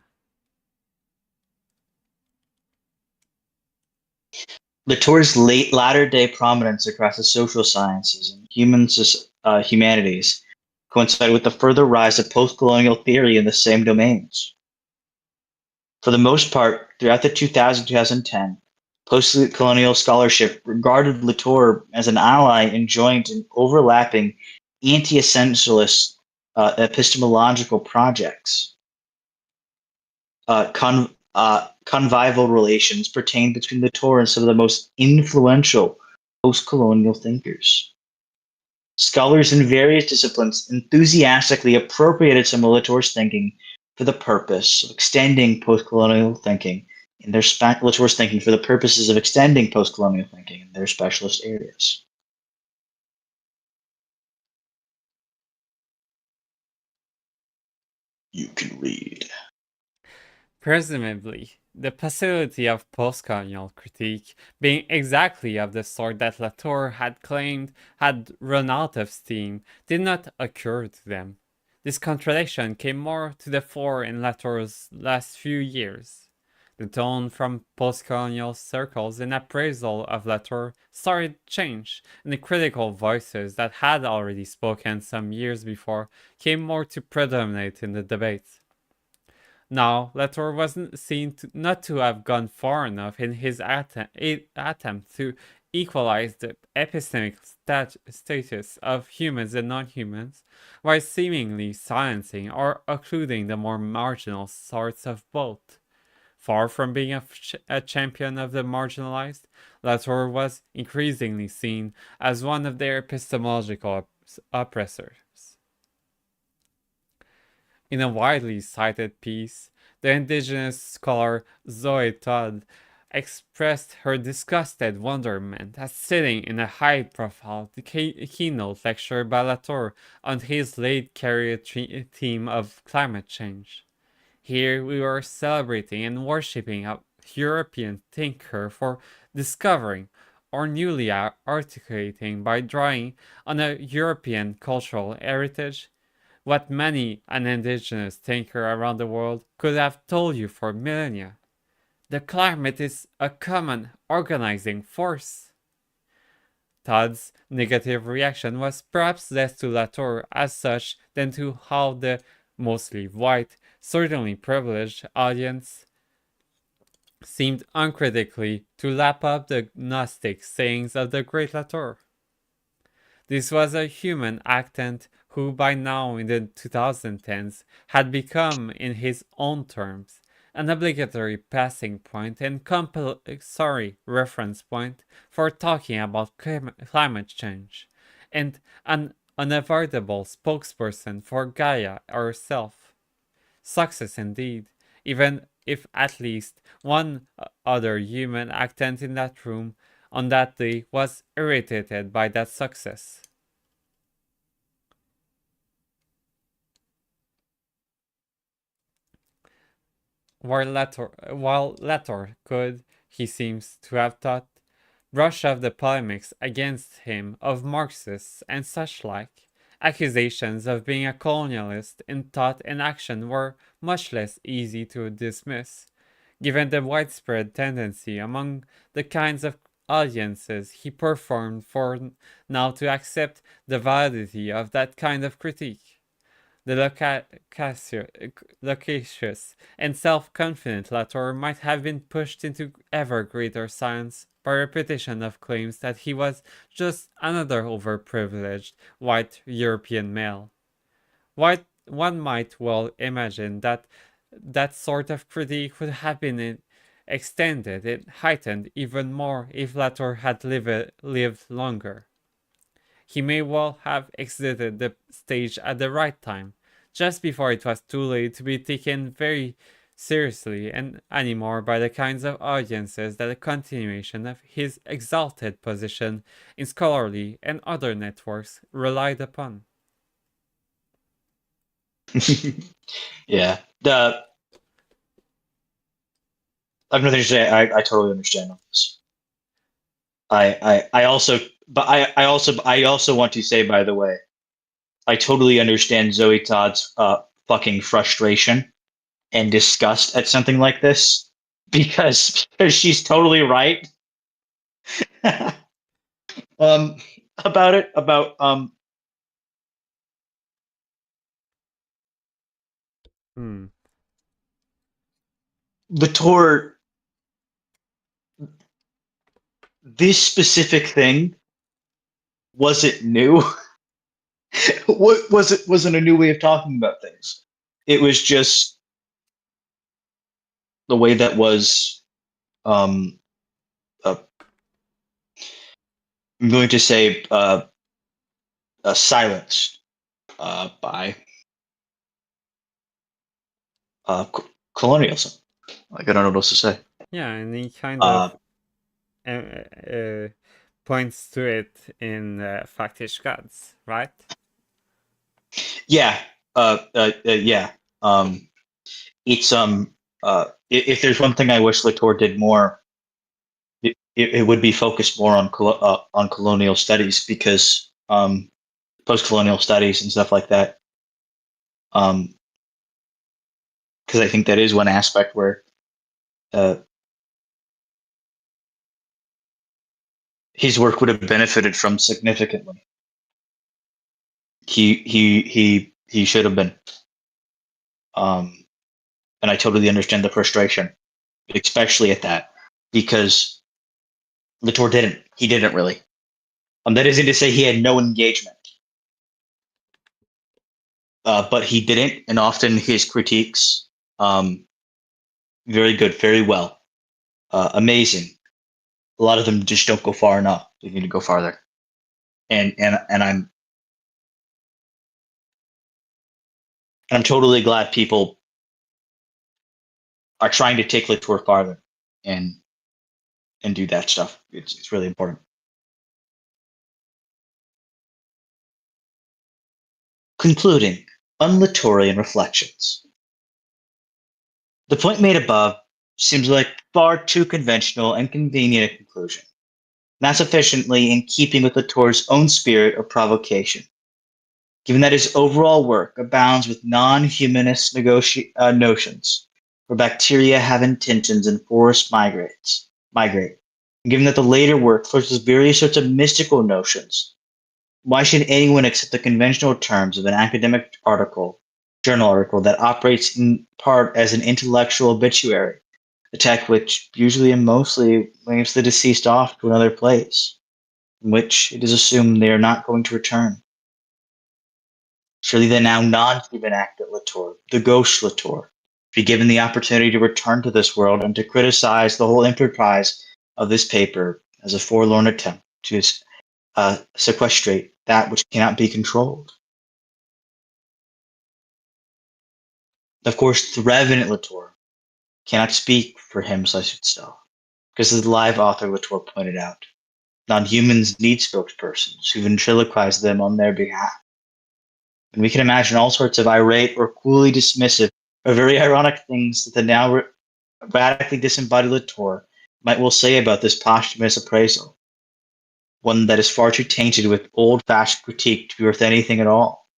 Latour's late latter-day prominence across the social sciences and humanities coincided with the further rise of post-colonial theory in the same domains. For the most part, throughout the 2000-2010, post-colonial scholarship regarded Latour as an ally in joint and overlapping anti-essentialist epistemological projects. Convivial relations pertain between Latour and some of the most influential post-colonial thinkers. Scholars in various disciplines enthusiastically appropriated some of Latour's thinking for the purpose of extending post-colonial thinking in their Latour's thinking for the purposes of extending post-colonial thinking in their specialist areas. You can read. Presumably, the possibility of postcolonial critique being exactly of the sort that Latour had claimed had run out of steam did not occur to them. This contradiction came more to the fore in Latour's last few years. The tone from postcolonial circles in appraisal of Latour started to change, and the critical voices that had already spoken some years before came more to predominate in the debate. Now, Latour wasn't seen not to have gone far enough in his attempt to equalize the epistemic status of humans and non-humans, while seemingly silencing or occluding the more marginal sorts of both. Far from being a champion of the marginalized, Latour was increasingly seen as one of their epistemological oppressors. In a widely cited piece, the indigenous scholar Zoe Todd expressed her disgusted wonderment at sitting in a high-profile keynote lecture by Latour on his late career theme of climate change. Here we were celebrating and worshipping a European thinker for discovering or newly articulating by drawing on a European cultural heritage what many an indigenous thinker around the world could have told you for millennia. The climate is a common organizing force. Todd's negative reaction was perhaps less to Latour as such than to how the mostly white, certainly privileged audience seemed uncritically to lap up the Gnostic sayings of the great Latour. This was a human actant who by now in the 2010s had become, in his own terms, an obligatory passing point and reference point for talking about climate change, and an unavoidable spokesperson for Gaia herself. Success indeed, even if at least one other human actant in that room on that day was irritated by that success. While Latour could, he seems to have thought, brush off the polemics against him of Marxists and such like, accusations of being a colonialist in thought and action were much less easy to dismiss, given the widespread tendency among the kinds of audiences he performed for now to accept the validity of that kind of critique. The loquacious and self-confident Latour might have been pushed into ever greater silence by repetition of claims that he was just another overprivileged white European male. One might well imagine that that sort of critique would have been extended and heightened even more if Latour had lived longer. He may well have exited the stage at the right time, just before it was too late to be taken very seriously and anymore by the kinds of audiences that a continuation of his exalted position in scholarly and other networks relied upon. Yeah. I've nothing to say. I totally understand all this. I also, but I also want to say, by the way, I totally understand Zoe Todd's fucking frustration and disgust at something like this because she's totally right um about it about Hmm. the tour. This specific thing wasn't new. What was it? Wasn't a new way of talking about things. It was just the way that was. Um, uh, I'm going to say silenced by colonialism. Like I don't know what else to say. Yeah, and he kind Uh, of uh, uh, points to it in Factish Gods, right? yeah, yeah. It's if there's one thing I wish Latour did more, it would be focused more on colonial studies because post-colonial studies and stuff like that. Because I think that is one aspect where uh, his work would have benefited from significantly. He should have been. And I totally understand the frustration, especially at that, because Latour didn't. He didn't really. That isn't to say he had no engagement, but he didn't, and often his critiques, um, very good, very well, amazing. A lot of them just don't go far enough. They need to go farther. And I'm totally glad people are trying to take Latour farther. And and do that stuff. It's really important. Concluding, unlatorian reflections. The point made above seems like far too conventional and convenient a conclusion, not sufficiently in keeping with Latour's own spirit of provocation, given that his overall work abounds with non-humanist notions, where bacteria have intentions and forests migrate. And given that the later work flourishes various sorts of mystical notions, why should anyone accept the conventional terms of an academic journal article that operates in part as an intellectual obituary, a tech which usually and mostly waves the deceased off to another place, in which it is assumed they are not going to return? Surely the now non-human actor Latour, the ghost Latour, be given the opportunity to return to this world and to criticize the whole enterprise of this paper as a forlorn attempt to sequestrate that which cannot be controlled. Of course, the Revenant Latour cannot speak for him such itself, because as the live author Latour pointed out, non-humans need spokespersons who ventriloquize them on their behalf. And we can imagine all sorts of irate or coolly dismissive or very ironic things that the now radically disembodied Latour might well say about this posthumous appraisal, one that is far too tainted with old-fashioned critique to be worth anything at all.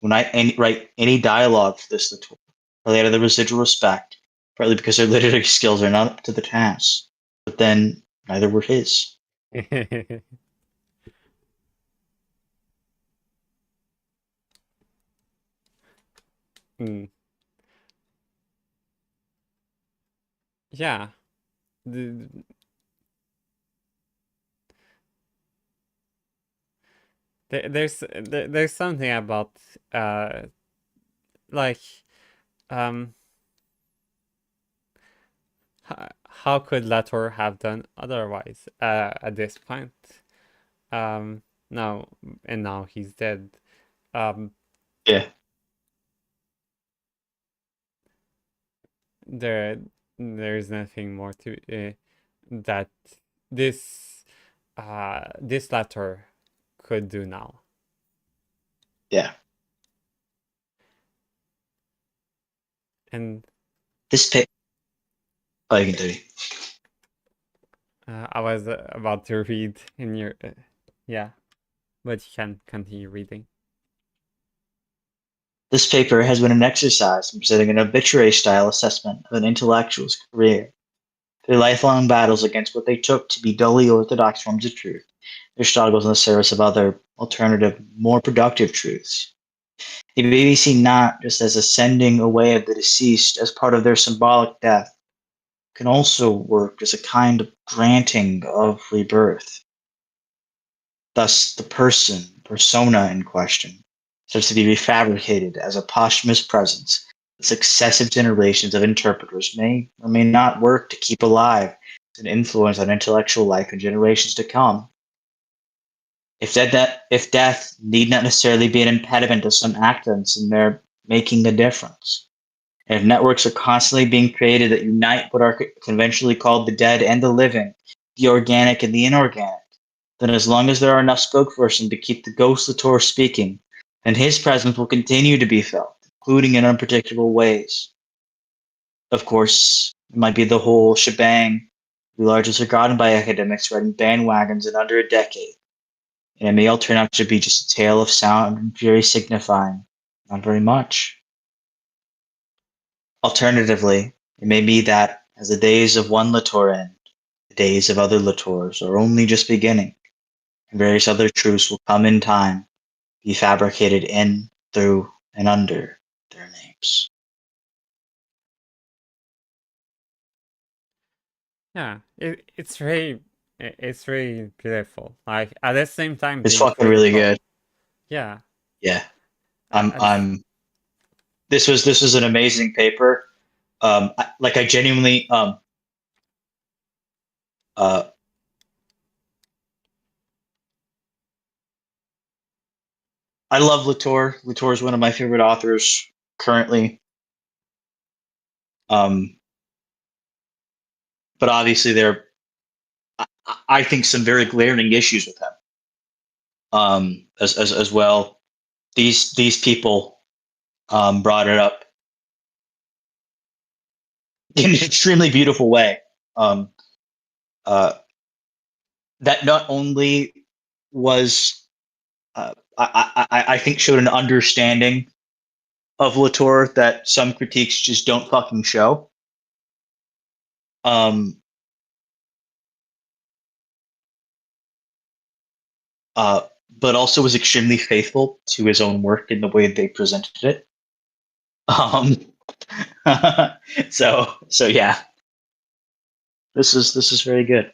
When I write any dialogue for this Latour, partly out of the residual respect, partly because their literary skills are not up to the task, but then neither were his. Mm. Yeah. The, there's something about like um how could Latour have done otherwise at this point? Um, now and now he's dead. Um, Yeah, there there's nothing more to that this this Latour could do now. yeah. And This paper. Oh, you can do it. I was about to read in your yeah, but you can continue reading. This paper has been an exercise in presenting an obituary-style assessment of an intellectual's career, their lifelong battles against what they took to be dully orthodox forms of truth, their struggles in the service of other, alternative, more productive truths. It may be seen not just as a sending away of the deceased as part of their symbolic death, can also work as a kind of granting of rebirth. Thus, the persona in question, starts to be refabricated as a posthumous presence that successive generations of interpreters may or may not work to keep alive as an influence on intellectual life in generations to come. If death need not necessarily be an impediment to some actants in their making a difference, and if networks are constantly being created that unite what are conventionally called the dead and the living, the organic and the inorganic, then as long as there are enough spokespersons to keep the ghost Latour speaking, then his presence will continue to be felt, including in unpredictable ways. Of course, it might be the whole shebang, be largely forgotten by academics riding bandwagons in under a decade, and it may all turn out to be just a tale of sound and fury signifying not very much. Alternatively, it may be that, as the days of one Latour end, the days of other Latours are only just beginning, and various other truths will come in time, be fabricated in, through, and under their names. Yeah, it's really beautiful. Like at the same time It's being fucking really critical. good. Yeah. Yeah, Uh, I'm. at this, I'm. This was an amazing paper. I genuinely uh I love Latour. Latour is one of my favorite authors currently. Um, but obviously I think, some very glaring issues with him. As well, these people brought it up in an extremely beautiful way. Um, uh, that not only was I think showed an understanding of Latour that some critiques just don't fucking show. Um, but also was extremely faithful to his own work in the way they presented it. Um, so yeah, this is very good.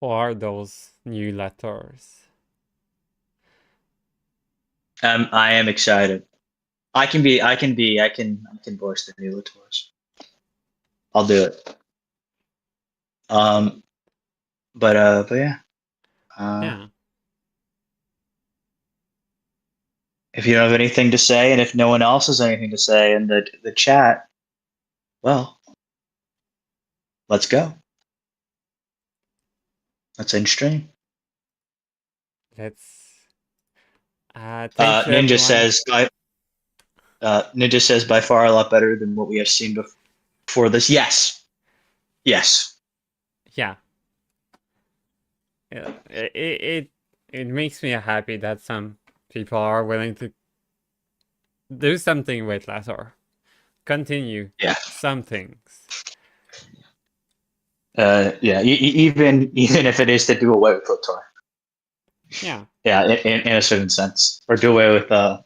Who are those new letters? I am excited. I can voice the new Latours. I'll do it. Um, but yeah. Uh, Yeah. if you don't have anything to say, and if no one else has anything to say in the chat, well, let's go. Let's end stream. Let's thank you Ninja everyone. says Ninja says by far a lot better than what we have seen before this. Yes, yes. Yeah. It makes me happy that some people are willing to do something with Lazar. Continue Yeah. some things. Yeah. Even if it is to do away with Kotor. Yeah. Yeah, in a certain sense, or do away with a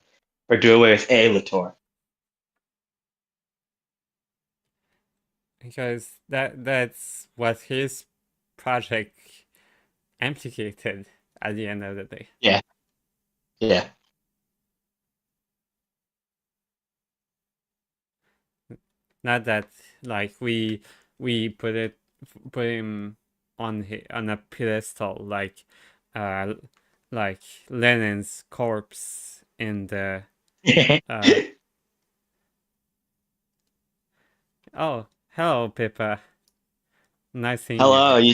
Latour. Because that's what his project implicated at the end of the day. Yeah, yeah. Not that like we put him on a pedestal uh like Lenin's corpse in the uh oh, hello Pippa. Nice seeing you Hello. again.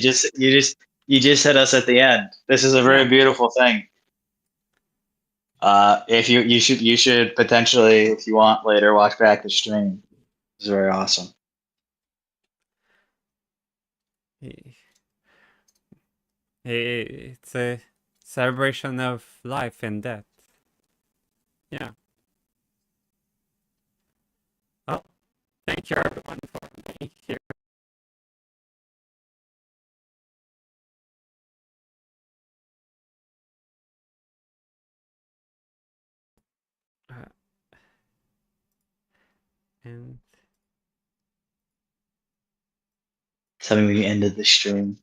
You just hit us at the end. This is a very Yeah. beautiful thing. If you should potentially, if you want later, watch back the stream. It's very awesome. It's a celebration of life and death. Yeah. Oh, thank you everyone for being here. Uh, and Tell me when you ended the stream.